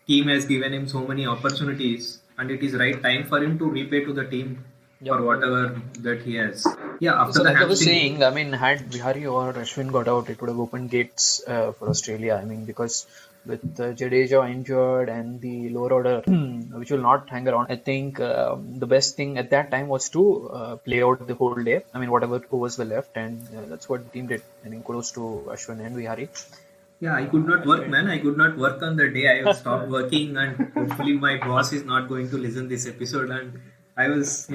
S2: team has given him so many opportunities, and it is right time for him to repay to the team for whatever that he has. Yeah, after
S4: So
S2: the
S4: like I was
S2: hamstring.
S4: saying, I mean, had Vihari or Ashwin got out, it would have opened gates for Australia. I mean, because with Jadeja injured and the lower order, which will not hang around, I think the best thing at that time was to play out the whole day. I mean, whatever overs were left, and that's what the team did. I mean, kudos to Ashwin and Vihari.
S2: Yeah, I could not work, man. I could not work on the day. I stopped working, and hopefully my boss is not going to listen this episode. And I was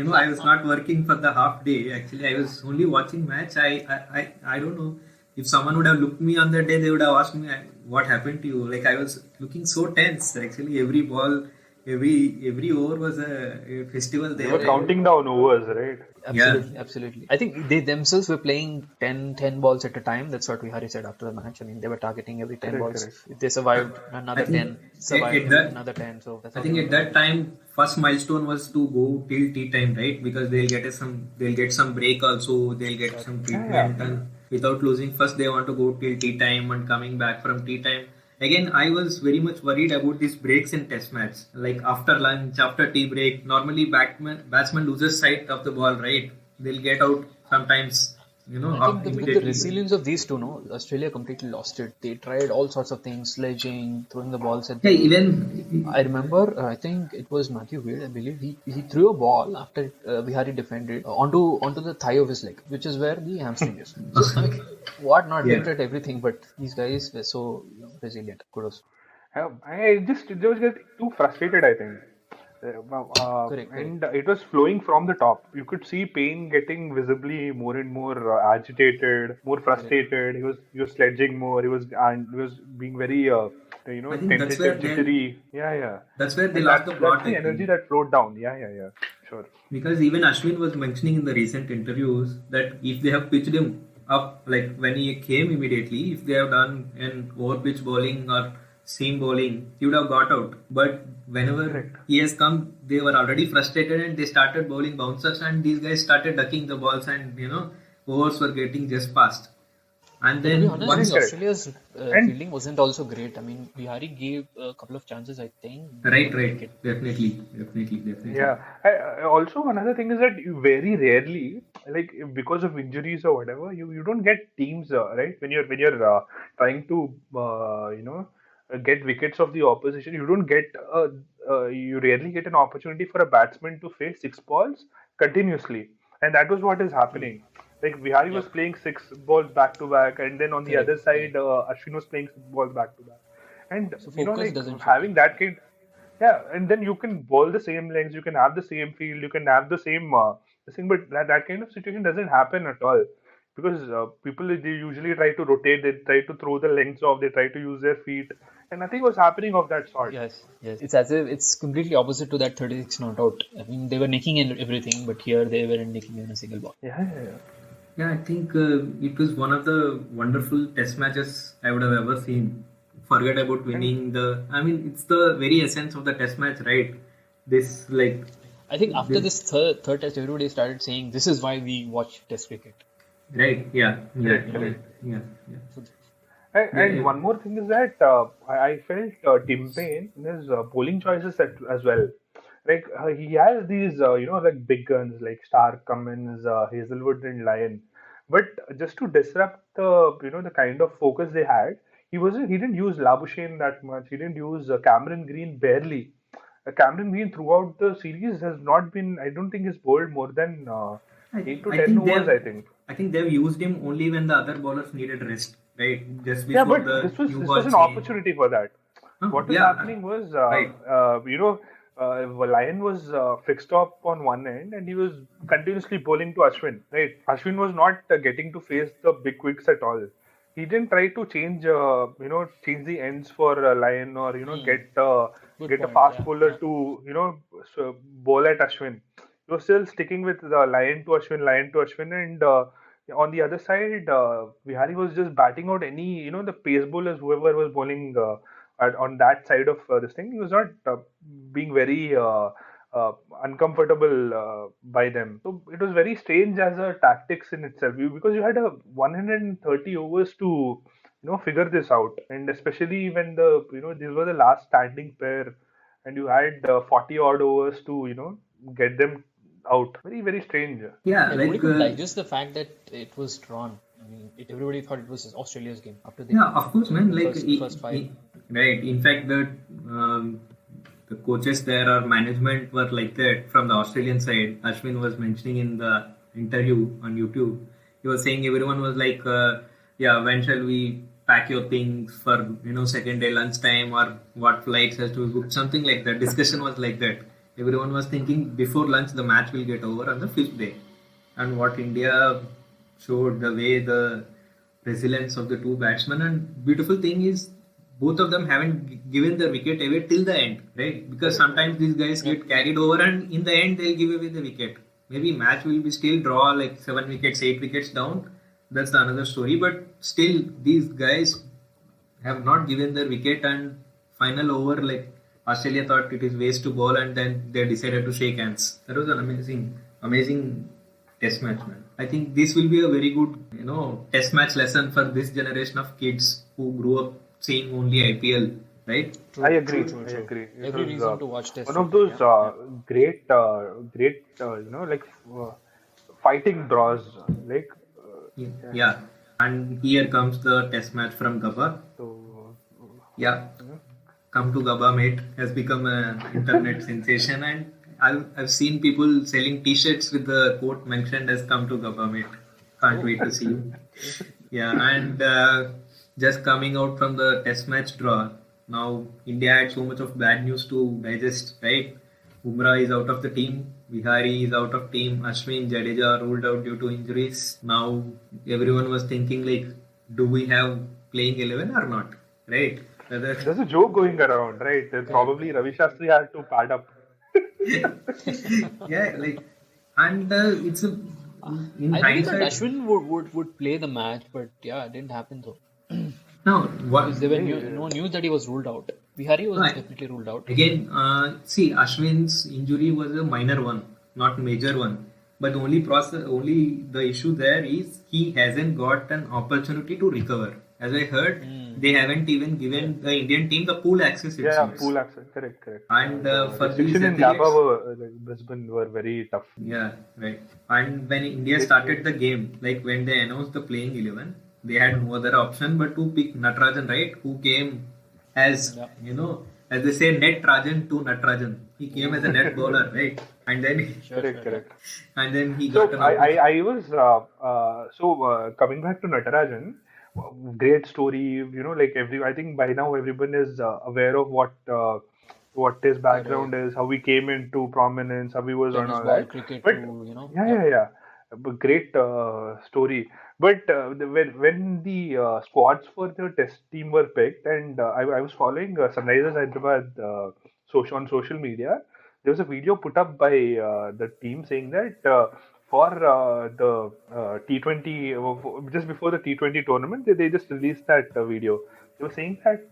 S2: not working for the half day. Actually, I was only watching match. I don't know if someone would have looked me on that day, they would have asked me what happened to you. Like I was looking so tense. Actually, every ball, every over was a festival
S3: They
S2: there.
S3: were counting down overs, right?
S2: Yeah,
S4: Absolutely, absolutely. I think they themselves were playing 10 balls at a time. That's what Vihari said after the match. I mean, they were targeting every 10
S3: Correct,
S4: balls.
S3: correct.
S4: If they survived,
S2: I
S4: another
S2: think
S4: 10, survived
S2: at that
S4: another 10. So that's
S2: I
S4: how they
S2: think
S4: were
S2: at
S4: playing.
S2: that time, first milestone was to go till tea time, right? Because they'll get some break also, they'll get some
S3: Yeah, yeah.
S2: treatment, and without losing, first they want to go till tea time and coming back from tea time. Again, I was very much worried about these breaks in Test match. Like after lunch, after tea break, normally batsman loses sight of the ball, right? They'll get out sometimes,
S4: I think with the
S2: immediately.
S4: resilience of these two, no, Australia completely lost it. They tried all sorts of things, sledging, throwing the balls at
S2: Yeah,
S4: them.
S2: even
S4: I remember, I think it was Matthew Wade, I believe. He threw a ball after Vihari defended onto the thigh of his leg, which is where the hamstring is. So, I mean, what not? They
S2: yeah.
S4: tried everything, but these guys were so resilient. Kudos.
S3: I just getting too frustrated, I think.
S4: Correct, correct.
S3: And it was flowing from the top. You could see Payne getting visibly more and more agitated, more
S4: Correct.
S3: frustrated. He was sledging more. He was being very
S2: I think
S3: tentative, jittery. Yeah, yeah.
S2: that's where they
S3: And
S2: lost
S3: that's
S2: the
S3: that's
S2: plot.
S3: the
S2: I
S3: energy
S2: think.
S3: that flowed down. Yeah, yeah, yeah. Sure.
S2: Because even Ashwin was mentioning in the recent interviews that if they have pitched him up, like when he came immediately, if they have done an over pitch bowling or seam bowling, he would have got out. But whenever
S3: Correct.
S2: he has come, they were already frustrated and they started bowling bouncers, and these guys started ducking the balls, and overs were getting just passed. And
S4: To be
S2: then
S4: honest, I
S3: Correct,
S4: think
S2: once,
S3: correct.
S4: Australia's
S3: And
S4: fielding wasn't also great. I mean, Bihari gave a couple of chances, I think. They
S2: right,
S4: couldn't
S2: right,
S4: make it.
S2: definitely, definitely, definitely.
S3: yeah, also another thing is that you very rarely, like because of injuries or whatever, you don't get teams right when you're trying to get wickets of the opposition. You don't get you rarely get an opportunity for a batsman to face six balls continuously, and that was what is
S4: True.
S3: happening. Like Vihari was
S4: Yep.
S3: playing six balls back to back, and then on the
S4: Correct.
S3: other
S4: Correct.
S3: side, Ashwin was playing six balls back to back, and
S4: So focus
S3: like
S4: doesn't show.
S3: having that kind. Yeah, and then you can bowl the same lengths, you can have the same field, you can have the same this thing, but that kind of situation doesn't happen at all because people they usually try to rotate, they try to throw the lengths off, they try to use their feet, and nothing was happening of that sort.
S4: Yes, yes. It's as if it's completely opposite to that 36 not out. I mean, they were nicking in everything, but here they weren't nicking in a single ball.
S3: Yeah, yeah, yeah.
S2: Yeah, I think it was one of the wonderful test matches I would have ever seen. Forget about
S3: And
S2: winning the. I mean, it's the very essence of the test match, right? This, like,
S4: I think after
S2: this,
S4: this third test, everybody started saying this is why we watch Test cricket.
S2: right? Yeah, yeah,
S3: correct,
S2: yeah,
S3: correct.
S2: yeah, yeah.
S4: So,
S3: And
S2: Yeah,
S3: one more thing is that I felt Tim Payne in his bowling choices as well. Like he has these, like big guns like Stark, Cummins, Hazelwood, and Lyon. But just to disrupt the kind of focus they had, he didn't use Labuschagne that much. He didn't use Cameron Green barely. Cameron Green throughout the series has not been. I don't think he's bowled more than
S2: I,
S3: 8 to 10
S2: think
S3: overs. I think.
S2: I think they've used him only when the other bowlers needed rest, right? Just
S3: Yeah,
S2: before
S3: but
S2: the new
S3: this
S2: ball
S3: was an
S2: change.
S3: opportunity for that. What was
S2: Yeah,
S3: happening was,
S2: right.
S3: Lion was fixed up on one end and he was continuously bowling to Ashwin. Right, Ashwin was not getting to face the big quicks at all. He didn't try to change the ends for Lion or
S4: good
S3: get a
S4: point.
S3: fast
S4: Yeah,
S3: bowler
S4: yeah.
S3: to bowl at Ashwin. He was still sticking with the Lion to Ashwin, and on the other side, Vihari was just batting out any, the pace bowlers, whoever was bowling on that side of this thing. He was not being very uh, uncomfortable by them. So it was very strange as a tactics in itself because you had a 130 overs to figure this out, and especially when these were the last standing pair, and you had 40 odd overs to get them out. Very, very strange.
S2: Yeah,
S4: Nobody
S2: like
S4: could digest the fact that it was drawn. I mean, everybody thought it was Australia's game after they
S2: yeah, of course, man. Like
S4: first five.
S2: right. In fact, the coaches there or management were like that from the Australian side. Ashwin was mentioning in the interview on YouTube. He was saying everyone was like, yeah, when shall we pack your things for second day lunchtime, or what flights has to be booked, something like that. Discussion was like that. Everyone was thinking before lunch the match will get over on the fifth day, and what India showed, the way the resilience of the two batsmen, and beautiful thing is both of them haven't given the wicket away till the end, right? Because sometimes these guys get carried over and in the end they'll give away the wicket. Maybe match will be still draw like 7 wickets, 8 wickets down. That's the another story. But still these guys have not given their wicket, and final over, like Australia thought it is waste to bowl, and then they decided to shake hands. That was an amazing test match, man. I think this will be a very good, test match lesson for this generation of kids who grew up seeing only IPL, right?
S3: I agree.
S4: True.
S3: I agree. It
S4: Every
S3: was,
S4: reason to watch test.
S3: one of those great, fighting draws. Like,
S2: Yeah. And here comes the test match from Gabba.
S3: so,
S2: Yeah. Come to Gabba, mate, has become an internet sensation, and I've seen people selling T-shirts with the quote mentioned as "Come to Gabba, mate." Can't wait to see you. Yeah, and just coming out from the test match draw, now India had so much of bad news to digest, right? Bumrah is out of the team, Vihari is out of team, Ashwin, Jadeja ruled out due to injuries. Now everyone was thinking like, do we have playing 11 or not, right? Whether
S3: there's a joke going around, right? That probably Ravi Shastri had to pad up.
S2: yeah, like, and it's a in
S4: I believe that
S2: hindsight.
S4: Ashwin would play the match, but yeah, it didn't happen though.
S2: No, what
S4: Because there were no news that he was ruled out. Vihari was
S2: Right.
S4: definitely ruled out.
S2: again? See, Ashwin's injury was a minor one, not major one. But only the issue there is he hasn't got an opportunity to recover. As I heard, they haven't even given the Indian team the pool access. It
S3: Yeah,
S2: seems.
S3: pool access. Correct.
S2: And for these
S3: Restriction in
S2: athletes,
S3: Gabba were, Brisbane were very tough.
S2: yeah, right. And when India started the game, like when they announced the playing 11, they had no other option but to pick Natarajan, right? Who came as, as they say, net Rajan to Natarajan. He came as a net bowler, right? And then,
S3: Correct.
S2: and then he
S3: So
S2: got an
S3: I was coming back to Natarajan. Great story, like I think by now everyone is aware of what his background is, how he came into prominence, how he was on
S4: Tennis
S3: all
S4: ball,
S3: that.
S4: cricket
S3: But
S4: to,
S3: yeah. But great story. But when the squads for the test team were picked, and I was following Sunrisers Hyderabad on social media, there was a video put up by the team saying that for the T20, just before the T20 tournament, they just released that video. They were saying that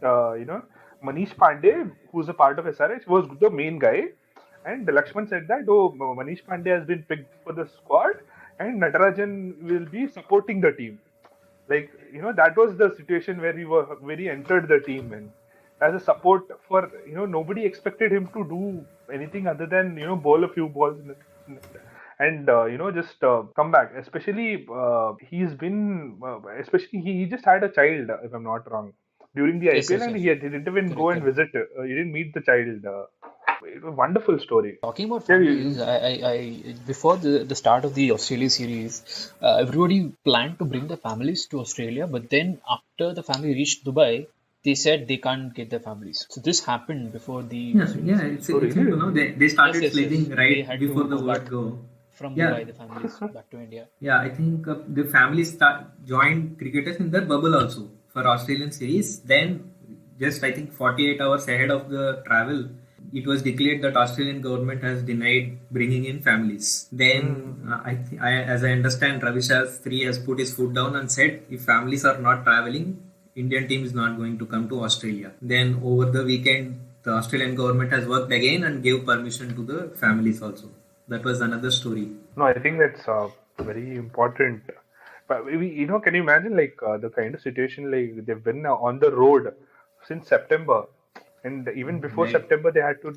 S3: Manish Pandey, who's a part of SRH, was the main guy, and Lakshman said that Manish Pandey has been picked for the squad, and Natarajan will be supporting the team. Like, that was the situation where he entered the team, and as a support for, nobody expected him to do anything other than, bowl a few balls and just come back. Especially he just had a child, if I'm not wrong, during the
S4: Yes,
S3: IPL,
S4: yes,
S3: and
S4: yes.
S3: he didn't even go and
S4: Correct.
S3: visit. He didn't meet the child. It was a wonderful story.
S4: Talking about
S3: Yeah,
S4: families, I before the start of the Australia series, everybody planned to bring their families to Australia, but then after the family reached Dubai, they said they can't get their families. So this happened before the
S2: yeah, it's simple, they started
S4: Yes.
S2: sledging
S4: They
S2: right
S4: had
S2: before
S4: to
S2: the
S4: go
S2: word
S4: back
S2: go.
S4: from
S2: Yeah.
S4: Dubai, the families back to India.
S2: Yeah, I think the families joined cricketers in their bubble also for Australian series. Then, just I think 48 hours ahead of the travel, it was declared that Australian government has denied bringing in families. Then, as I understand, Ravi Shastri has put his foot down and said, if families are not traveling, Indian team is not going to come to Australia. Then over the weekend, the Australian government has worked again and gave permission to the families also. That was another story.
S3: No, I think that's very important. But can you imagine like the kind of situation like they've been on the road since September, And even before
S2: Right.
S3: September, they had to,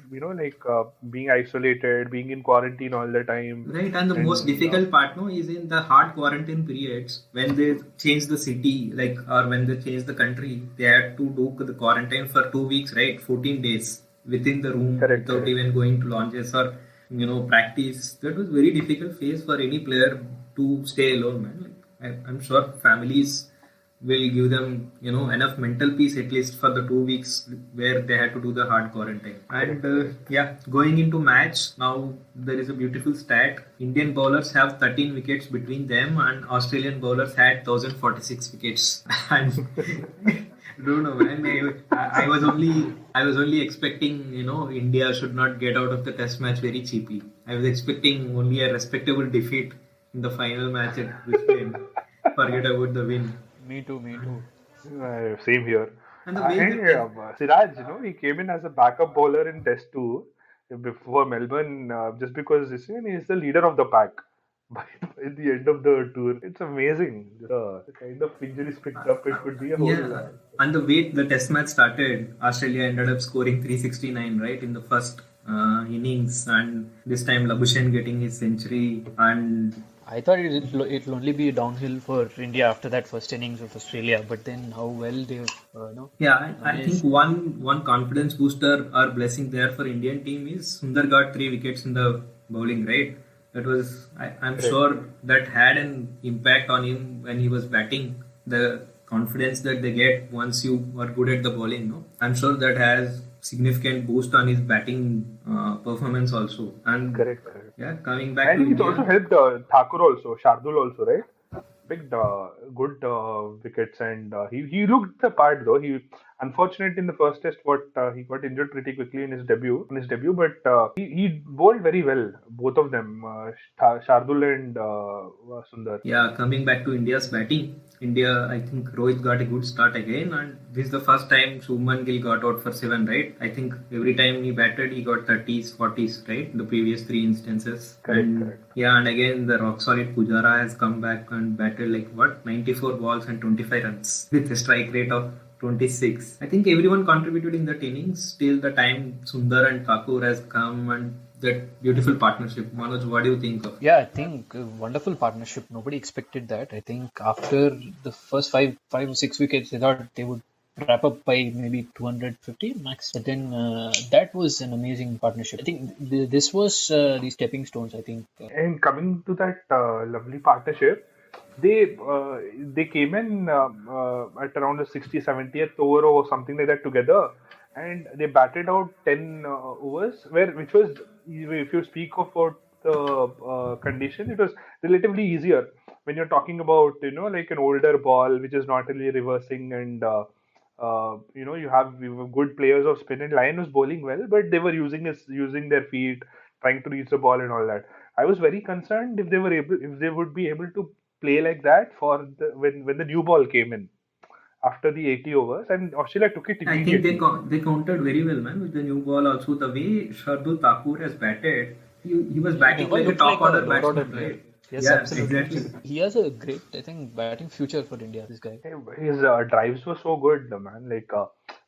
S3: being isolated, being in quarantine all the time.
S2: Right, and the most
S3: And
S2: difficult part, no, is in the hard quarantine periods when they change the city, like, or when they change the country, they had to do the quarantine for 2 weeks, right? 14 days within the room
S3: correct,
S2: without
S3: correct.
S2: even going to launches or practice. That was very difficult phase for any player to stay alone, man. Like, I'm sure families will give them enough mental peace at least for the 2 weeks where they had to do the hard quarantine. And yeah, going into match now, there is a beautiful stat. Indian bowlers have 13 wickets between them, and Australian bowlers had 1046 wickets. And don't know, man. I was only expecting India should not get out of the test match very cheaply. I was expecting only a respectable defeat in the final match at Brisbane. Forget about the win.
S4: Me too, me too.
S3: Same here.
S2: And the way
S3: And
S2: that
S3: Siraj, he came in as a backup bowler in Test 2 before Melbourne, just because he's the leader of the pack by the end of the tour. It's amazing. The kind of injuries picked up, it could be a whole.
S2: yeah, and the way the test match started, Australia ended up scoring 369 right in the first innings, and this time Labuschagne getting his century. And
S4: I thought it'll only be downhill for India after that first innings of Australia, but then how well they've,
S2: yeah, I think
S4: managed.
S2: one confidence booster or blessing there for Indian team is Sundar got 3 wickets in the bowling, right? That was I'm
S3: Correct.
S2: sure that had an impact on him when he was batting. The confidence that they get once you are good at the bowling, no, I'm sure that has significant boost on his batting performance also. And
S3: Correct, correct.
S2: yeah, coming back to
S3: And it also
S2: India,
S3: helped Thakur also, Shardul also, right? Picked good wickets, and he looked the part though. He unfortunate in the first test, what he got injured pretty quickly in his debut, but he bowled very well, both of them, Shardul and Sundar.
S2: yeah, coming back to India's batting, India, I think Rohit got a good start again, and this is the first time Shubman Gill got out for 7, right? I think every time he batted, he got 30s, 40s, right? The previous 3 instances.
S3: Correct,
S2: And
S3: correct.
S2: yeah, and again, the rock solid Pujara has come back and batted like what, 94 balls and 25 runs with a strike rate of 26. I think everyone contributed in that innings till the time Sundar and Thakur has come, and that beautiful partnership. Manoj, what do you think of?
S4: Yeah, I think a wonderful partnership. Nobody expected that. I think after the first five or six wickets, they thought they would wrap up by maybe 250 max. But then that was an amazing partnership. I think this was the stepping stones. I think.
S3: And coming to that lovely partnership, they came in at around the 60, 70th over or something like that together, and they batted out 10 overs, which was, if you speak about the condition, it was relatively easier when you're talking about like an older ball which is not really reversing, and you have good players of spin, and Lyon was bowling well, but they were using their feet, trying to reach the ball and all that. I was very concerned if they would be able to play like that for when the new ball came in after the 80 overs, and Australia took it
S2: I think they
S3: immediately.
S2: they countered very well, man, with the new ball. Also, the way Shardul Thakur has batted, he was batting
S4: Never
S2: like a
S4: looked
S2: top
S4: like a
S2: order
S4: lower order
S2: batsman,
S4: player.
S2: right?
S4: Yes,
S2: Yeah,
S4: absolutely.
S2: exactly.
S4: He has a great, I think, batting future for India. This guy.
S3: His drives were so good, man. Like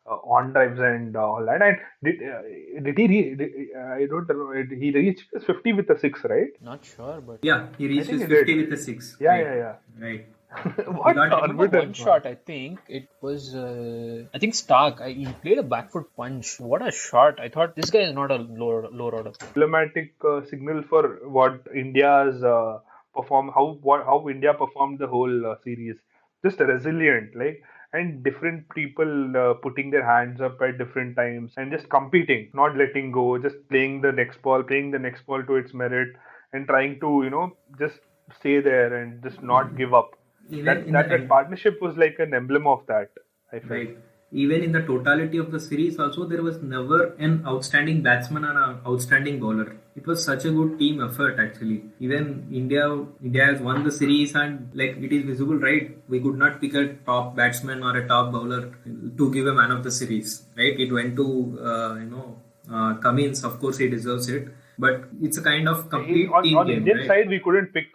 S3: on drives and all that. And did he? I don't know. He reached 50 with a six, right?
S4: Not sure, but
S2: Yeah, he
S3: I
S2: reached
S3: think
S2: his
S3: he
S2: 50
S3: did.
S2: with a 6.
S3: Yeah,
S2: Right,
S3: yeah,
S2: right.
S3: yeah.
S2: He
S3: What
S2: got
S4: I remember one
S3: confidence, man.
S4: shot. I think it was. I think Stark. He played a back foot punch. What a shot! I thought this guy is not a lower order.
S3: Diplomatic signal for what India's how India performed the whole series. Just resilient, like, and different people putting their hands up at different times and just competing, not letting go, just playing the next ball to its merit, and trying to just stay there and just not give up.
S2: Even
S3: That
S2: in
S3: that
S2: the
S3: that
S2: end,
S3: partnership was like an emblem of that, I felt.
S2: right. Even in the totality of the series, also, there was never an outstanding batsman or an outstanding bowler. It was such a good team effort, actually. Even India has won the series, and like it is visible, right? We could not pick a top batsman or a top bowler to give a man of the series, right? It went to Cummins. Of course, he deserves it, but it's a kind of complete
S3: On
S2: team
S3: on
S2: game,
S3: Indian
S2: right?
S3: side, we couldn't pick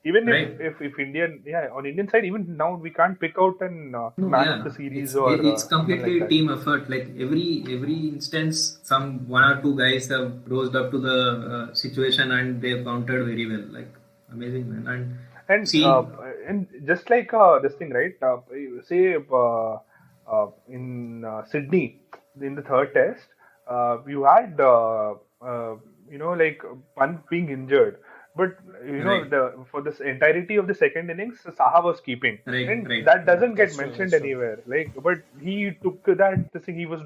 S3: Even
S2: right?
S3: if Indian, on Indian side, even now we can't pick out an
S2: No,
S3: man of
S2: yeah,
S3: the series
S2: it's
S3: or
S2: it's
S3: someone
S2: completely
S3: like
S2: a
S3: that.
S2: team effort. Like every instance, some one or two guys have rose up to the situation and they've countered very well. Like amazing, man. And
S3: And
S2: see,
S3: just like this thing, right? Say in Sydney in the third test, you had like Pant being injured, but
S2: right,
S3: the for this entirety of the second innings, Saha was keeping,
S2: right,
S3: and
S2: right.
S3: that doesn't get
S4: That's true.
S3: mentioned
S4: That's true.
S3: anywhere. Like, but he took that. This thing, he was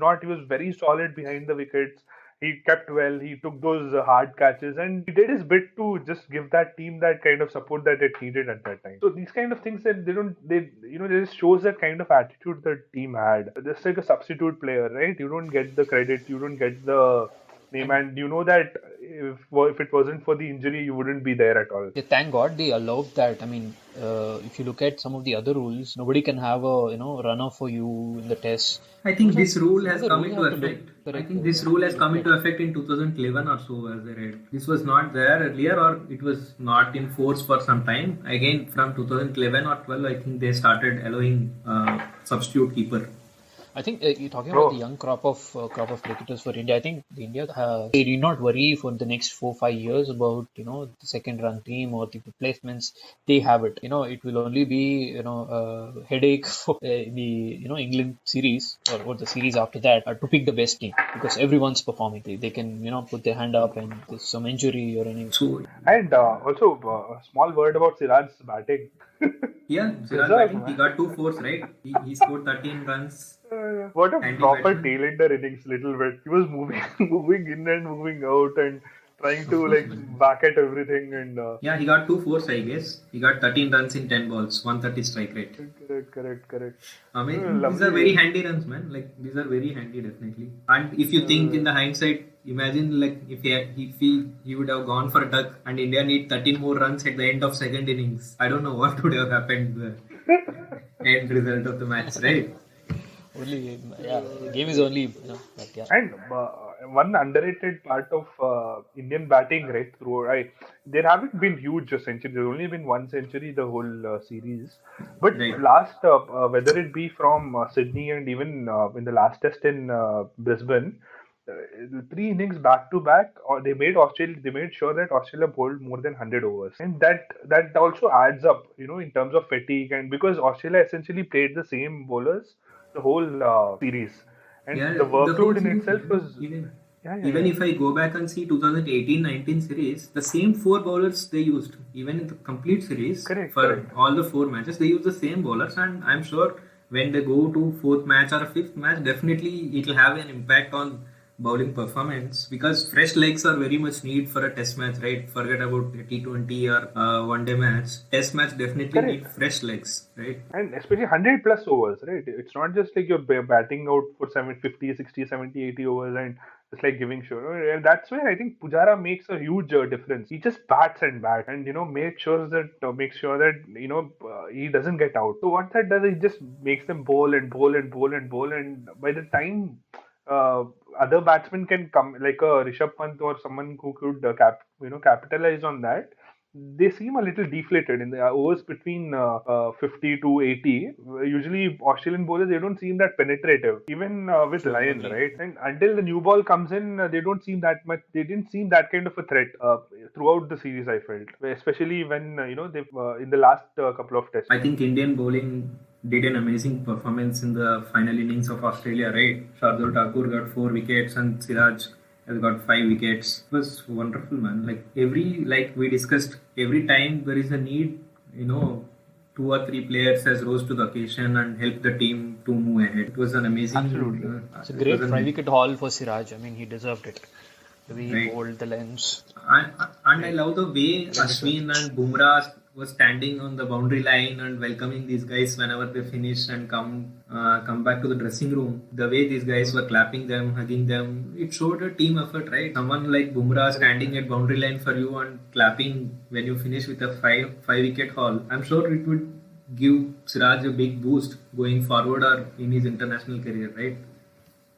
S3: very solid behind the wickets. He kept well. He took those hard catches, and he did his bit to just give that team that kind of support that it needed at that time. So these kind of things that they just shows that kind of attitude the team had. Just like a substitute player, right? You don't get the credit, you don't get the name,
S4: And
S3: and you know that if it wasn't for the injury, you wouldn't be there at all.
S4: thank God they allowed that. I mean, if you look at some of the other rules, nobody can have a runner for you in the test.
S2: I think
S4: Those are
S2: this rule has
S4: the
S2: come
S4: rule
S2: into
S4: have to look
S2: effect. I
S4: correct.
S2: think this rule has come
S4: Look
S2: into effect in 2011 or so, as I read. This was not there earlier, or it was not in force for some time. Again, from 2011 or 12, I think they started allowing substitute keeper.
S4: I think you're talking about the
S3: Oh,
S4: young crop of cricketers for India. I think India they need not worry for the next 4-5 years about the second run team or the replacements. They have it. It will only be a headache for the England series or the series after that to pick the best team because everyone's performing. They can put their hand up and there's some injury or any.
S2: So,
S3: and also a small word about Siraj's batting.
S2: yeah, Siraj
S3: Reserve,
S2: batting, he
S3: man.
S2: got 2 fours, right? He scored 13 runs,
S3: What a
S2: handy
S3: proper
S2: batsman.
S3: tailender innings, little bit. He was moving, moving in and moving out, and trying
S2: Of
S3: to
S2: course,
S3: like
S2: man.
S3: back at everything. And
S2: Yeah, he got 2 fours, I guess. He got 13 runs in 10 balls, 130 strike rate.
S3: correct.
S2: I mean, these are
S3: Lovely.
S2: very handy runs, man. Like these are very handy, definitely. And if you think in the hindsight, imagine like if he would have gone for a duck and India need 13 more runs at the end of second innings. I don't know what would have happened. The end result of the match, right?
S4: Only the game is only but yeah.
S3: And one underrated part of Indian batting, right? There haven't been huge centuries. There's only been one century the whole series. But
S2: Right.
S3: last, whether it be from Sydney and even in the last test in Brisbane, the 3 innings back to back, or they made Australia. They made sure that Australia bowled more than 100 overs, and that also adds up, in terms of fatigue, and because Australia essentially played the same bowlers the whole series, and
S2: Yeah,
S3: the
S2: the whole
S3: workload in
S2: series,
S3: itself was
S2: even
S3: yeah.
S2: even if I go back and see 2018-19 series, the same 4 bowlers they used, even in the complete series for
S3: Correct.
S2: all the 4 matches, they use the same bowlers, and I'm sure when they go to fourth match or fifth match, definitely it will have an impact on bowling performance because fresh legs are very much need for a test match, right? Forget about a T20 or one day match. Test match definitely
S3: Correct.
S2: need fresh legs, right?
S3: And especially 100 plus overs, right? It's not just like you're batting out for 50, 60, 70, 80 overs and it's like giving show. And that's where I think Pujara makes a huge difference. He just bats and bats and, makes sure that, he doesn't get out. So what that does, it just makes them bowl and bowl and bowl and bowl. And by the time uh, other batsmen can come, like a Rishabh Pant or someone who could capitalize on that, they seem a little deflated in the overs between 50 to 80. Usually, Australian bowlers they don't seem that penetrative, even with
S4: True,
S3: Lyon,
S4: agree.
S3: right? And until the new ball comes in, they don't seem that much. They didn't seem that kind of a threat throughout the series. I felt, especially when they in the last couple of tests.
S2: I think Indian bowling did an amazing performance in the final innings of Australia, right? Shardul Thakur got 4 wickets and Siraj has got 5 wickets. It was wonderful, man. Like we discussed, every time there is a need, 2 or 3 players has rose to the occasion and helped the team to move ahead. It was an
S3: Absolutely.
S2: amazing.
S4: It's a
S2: It
S4: great
S2: was
S4: 5 wicket haul for Siraj. I mean, he deserved it. The way he
S2: right.
S4: bowled the lens.
S2: And I love the way Ashwin and Bumrah was standing on the boundary line and welcoming these guys whenever they finish and come back to the dressing room. The way these guys were clapping them, hugging them, it showed a team effort, right? Someone like Bumrah standing at boundary line for you and clapping when you finish with a five wicket haul. I'm sure it would give Siraj a big boost going forward or in his international career, right?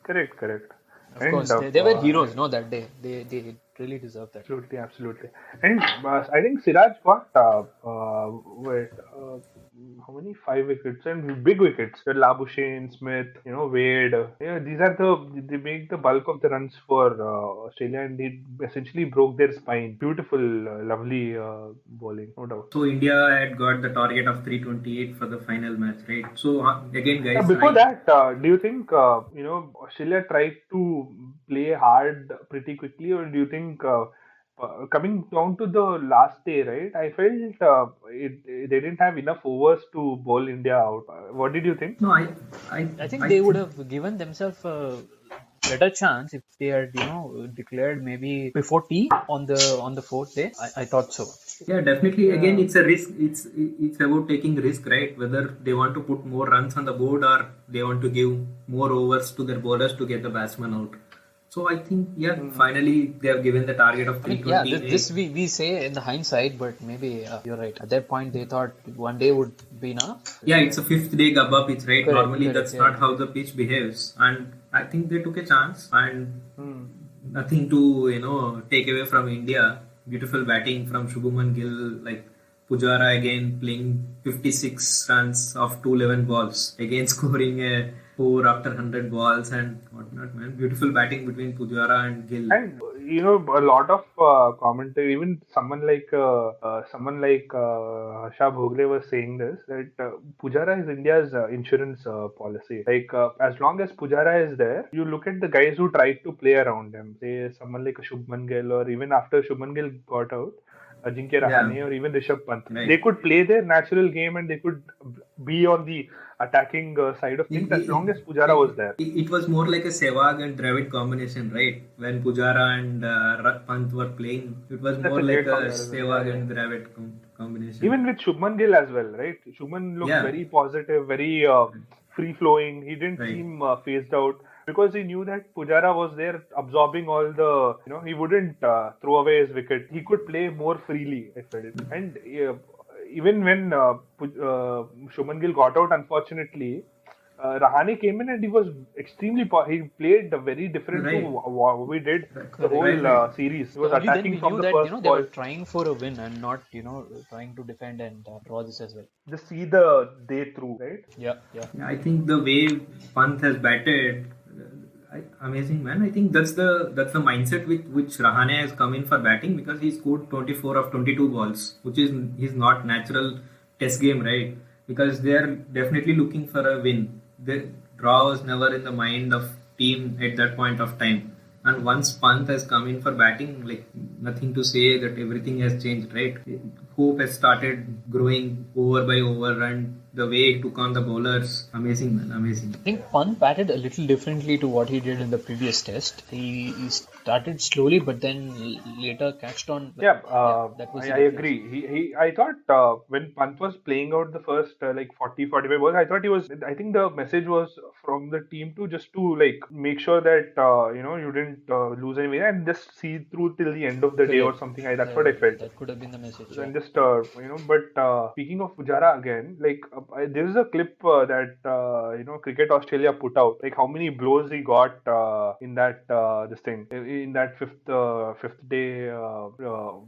S3: Correct.
S4: Of
S3: And
S4: course, they were heroes, no, that day. They really deserved that.
S3: absolutely. And I think Siraj got wait, how many? 5 wickets and big wickets. Labuschagne, Smith, Wade. Yeah, these are they make the bulk of the runs for Australia, and they essentially broke their spine. Beautiful, lovely bowling, no doubt.
S2: So India had got the target of 328 for the final match, right? So again, guys,
S3: Before that, do you think Australia tried to play hard pretty quickly, or do you think coming down to the last day, right? I felt they didn't have enough overs to bowl India out. What did you think?
S2: No,
S4: I think they would have given themselves a better chance if they had, declared maybe before tea on the fourth day. I thought so.
S2: Yeah, definitely. Again, it's a risk. It's about taking risk, right? Whether they want to put more runs on the board or they want to give more overs to their bowlers to get the batsman out. So I think, finally they have given the target of 320.
S4: Yeah, this we say in the hindsight, but maybe you're right. At that point, they thought one day would be enough.
S2: Yeah, it's a fifth day Gabba pitch, right?
S4: Correct,
S2: Normally that's not how the pitch behaves, and I think they took a chance and nothing to take away from India. Beautiful batting from Shubman Gill, like Pujara again playing 56 runs off 211 balls, again scoring a 4 after 100 balls and whatnot, man. Beautiful batting between Pujara and Gill.
S3: And a lot of commentary, even someone like Harsha Bhogle was saying this, that Pujara is India's insurance policy. Like as long as Pujara is there, you look at the guys who tried to play around him. Say someone like Shubman Gill, or even after Shubman Gill got out, Ajinkya Rahane or even Rishabh Pant.
S2: Right.
S3: They could play their natural game and they could be on the attacking side of things as long as Pujara was there.
S2: It was more like a Sehwag and Dravid combination, right? When Pujara and Pant were playing, it was more like a Sehwag and Dravid combination.
S3: Even with Shubman Gill as well, right? Shubman looked very positive, very free-flowing. He didn't seem phased out, because he knew that Pujara was there absorbing all the, he wouldn't throw away his wicket. He could play more freely, I felt. And even when Shubman Gill got out, unfortunately, Rahane came in and he was extremely he played very different to what we did the whole series. He was
S4: Only
S3: attacking
S4: then
S3: from
S4: we
S3: the
S4: knew
S3: first
S4: that they
S3: ball.
S4: were trying for a win and not trying to defend and draw this as well.
S3: Just see the day through, right?
S4: Yeah.
S2: I think the way Pant has batted, amazing, man. I think that's the mindset with which Rahane has come in for batting, because he scored 24 of 22 balls, which is his not natural test game, right? Because they are definitely looking for a win. The draw was never in the mind of team at that point of time. And once Pant has come in for batting, like nothing to say that everything has changed, right? Hope has started growing over by over, and the way he took on the bowlers, amazing, man, amazing.
S4: I think Pant batted a little differently to what he did in the previous test. He started slowly, but then later catched on.
S3: That was
S4: the
S3: I agree. I thought when Pant was playing out the first 40-45 balls, I think the message was from the team to just to make sure that you didn't lose any way and just see through till the end of the day or something. That's what I felt.
S4: That could have been the message.
S3: And just but speaking of Pujara again, there is a clip that Cricket Australia put out, like how many blows he got in that in that fifth day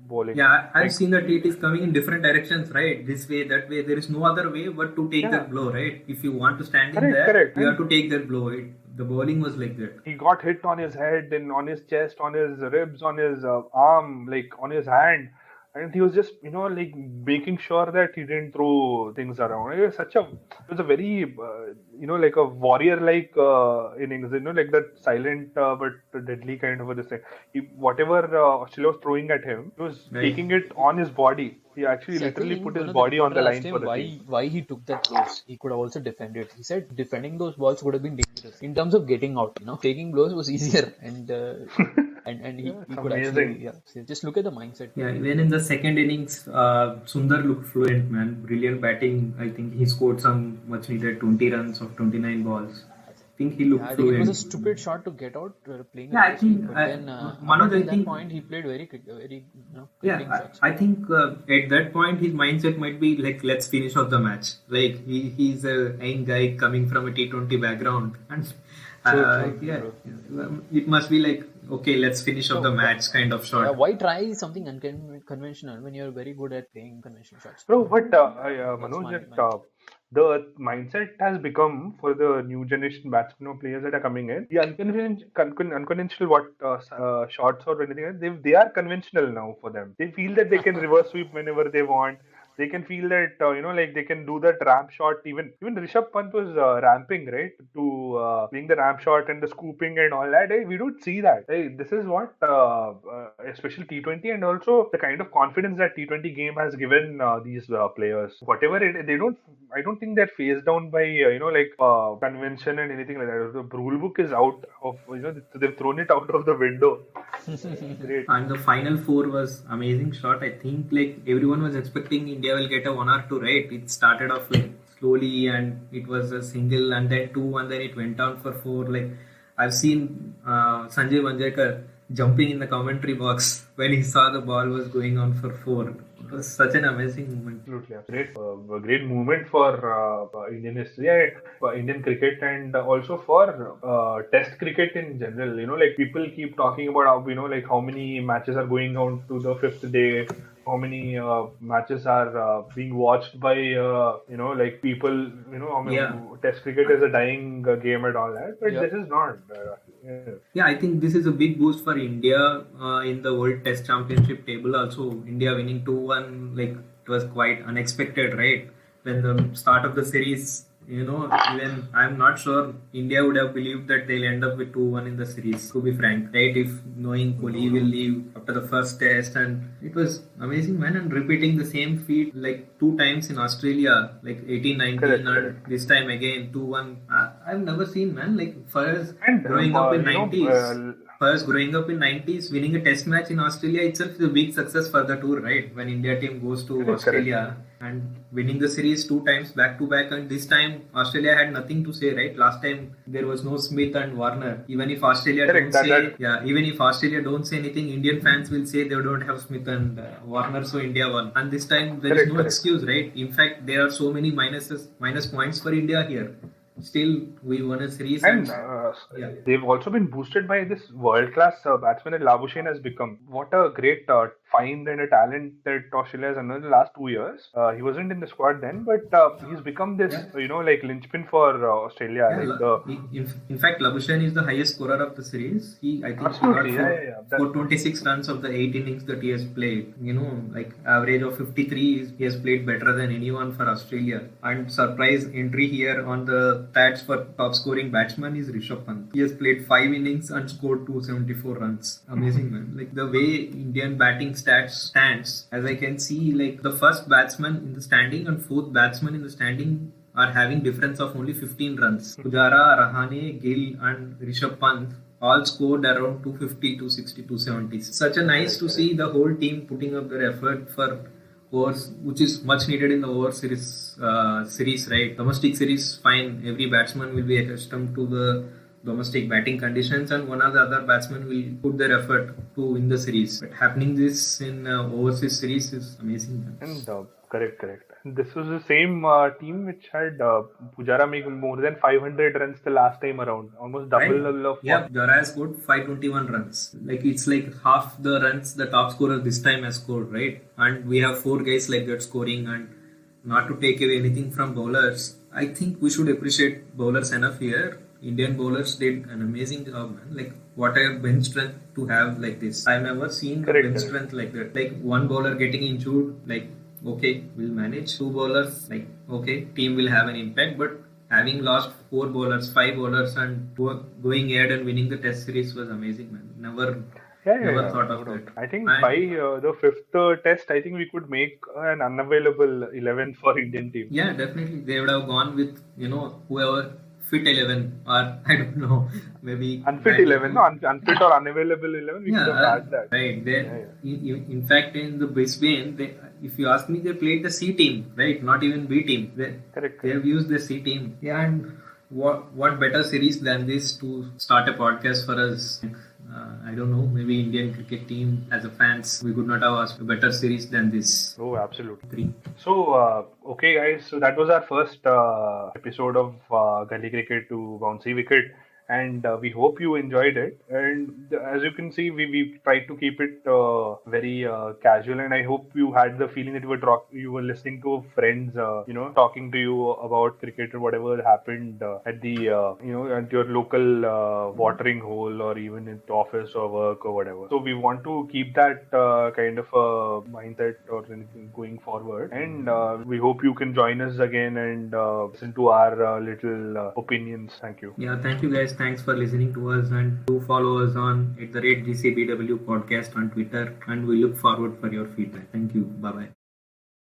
S3: bowling.
S2: Yeah, I've seen that it is coming in different directions, right? This way, that way. There is no other way but to take that blow, right? If you want to stand in there, you have to take that blow. The bowling was like that.
S3: He got hit on his head, and on his chest, on his ribs, on his arm, on his hand. And he was just, making sure that he didn't throw things around. It was a very, like a warrior-like innings, like that silent but deadly kind of a thing. Whatever Australia was throwing at him, he was taking it on his body. He actually literally put his body on the line for the team.
S4: Why he took that blows? He could have also defended. He said defending those balls would have been dangerous. In terms of getting out, taking blows was easier, and he could actually just look at the mindset.
S2: Yeah, even in the second innings, Sundar looked fluent, man. Brilliant batting. I think he scored some much needed 20 runs of 29 balls. I think he looked fluent.
S4: It was a stupid shot to get out playing.
S2: Yeah, I think.
S4: Manoj, at that point, he played very shots.
S2: I think at that point his mindset might be like, let's finish off the match. Like he's a young guy coming from a T20 background, and Yeah, it must be like, okay, let's finish up the match kind of shot.
S4: Why try something unconventional when you're very good at playing conventional shots?
S3: No, but
S4: That's
S3: Manoj,
S4: my
S3: the mindset has become for the new generation batsmen or players that are coming in, the unconventional shots or anything, they are conventional now for them. They feel that they can reverse sweep whenever they want. They can feel that like they can do that ramp shot. Even Rishabh Pant was ramping, right, to playing the ramp shot and the scooping and all that. Hey, we don't see that. Hey, this is what especially T20, and also the kind of confidence that T20 game has given these players. Whatever they don't. I don't think they're phased down by convention and anything like that. The rule book is out of they've thrown it out of the window. Great.
S2: And the final four was amazing shot. I think like everyone was expecting India will get a 1 or 2, right? It started off like slowly and it was a single and then 2 and then it went down for 4. Like I've seen Sanjay Manjrekar jumping in the commentary box when he saw the ball was going on for 4. It was such an amazing moment.
S3: Absolutely, a great movement for Indian history, Indian cricket, and also for Test cricket in general. Like people keep talking about how like how many matches are going on to the 5th day, how many matches are being watched by like people. How many Test cricket is a dying game and all that, but this is not.
S2: Yeah, I think this is a big boost for India in the World Test Championship table. Also, India winning 2-1, like it was quite unexpected, right? When the start of the series, even I'm not sure India would have believed that they'll end up with 2-1 in the series, to be frank, right? If knowing Kohli will leave after the first test, and it was amazing, man. And repeating the same feat like 2 times in Australia, like 18-19, and this time again 2-1. I've never seen, man, like first growing up in 90s. First, growing up in 90s, winning a test match in Australia itself is a big success for the tour, right? When India team goes to Australia and winning the series 2 times back to back, and this time Australia had nothing to say, right? Last time there was no Smith and Warner. Even if Australia don't say anything, Indian fans will say they don't have Smith and Warner, so India won. And this time there is no excuse, right? In fact, there are so many minus points for India here. Still, we won a series.
S3: And they've also been boosted by this world-class batsman that Labuschagne has become. What a great find and a talent that Australia has under the last 2 years. He wasn't in the squad then, but he's become this, like linchpin for Australia.
S2: In fact, Labuschagne is the highest scorer of the series. I think
S3: absolutely,
S2: he got 426 runs of the 8 innings that he has played. Like average of 53, he has played better than anyone for Australia. And surprise entry here on the stats for top scoring batsman is Rishabh Pant. He has played 5 innings and scored 274 runs. Amazing, man. Like the way Indian batting stats stands, as I can see, like the first batsman in the standing and 4th batsman in the standing are having difference of only 15 runs. Pujara, Rahane, Gill and Rishabh Pant all scored around 250, 260, 270. Such a nice to see the whole team putting up their effort for overs, which is much needed in the over series, right? Domestic series, fine. Every batsman will be accustomed to the domestic batting conditions, and one or the other batsman will put their effort to win the series. But happening this in overseas series is amazing.
S3: And correct. This was the same team which had Pujara make more than 500 runs the last time around, almost double level of.
S2: Yeah, Pujara has scored 521 runs. Like it's like half the runs the top scorer this time has scored, right? And we have 4 guys like that scoring. And not to take away anything from bowlers, I think we should appreciate bowlers enough here. Indian bowlers did an amazing job, man. Like what a bench strength to have like this. I've never seen bench strength like that. Like one bowler getting injured, like okay, we'll manage. 2 bowlers, like okay, team will have an impact. But having lost 4 bowlers, 5 bowlers, and going ahead and winning the Test series was amazing, man. Never thought of that.
S3: I think by the 5th test, I think we could make an unavailable 11 for Indian team.
S2: Yeah, definitely. They would have gone with whoever. Fit 11 or I don't know, maybe
S3: unfit 11, unfit or unavailable 11. We could have had that.
S2: Right. In fact, in the Brisbane, if you ask me, they played the C team, right? Not even B team.
S3: Correct.
S2: They have used the C team. Yeah, and what better series than this to start a podcast for us? I don't know, maybe Indian cricket team as a fans, we could not have asked a better series than this.
S3: Oh, absolutely. So, okay guys, so that was our first episode of Gully Cricket to Bouncy Wicket. and we hope you enjoyed it. And as you can see, we tried to keep it very casual, and I hope you had the feeling that you were listening to friends, talking to you about cricket or whatever happened at the at your local watering hole, or even in the office or work or whatever. So we want to keep that kind of mindset or anything going forward, and we hope you can join us again and listen to our little opinions. Thank you.
S2: Yeah, thank you guys. Thanks for listening to us, and do follow us on @GCBW podcast on Twitter, and we look forward for your feedback. Thank you. Bye bye.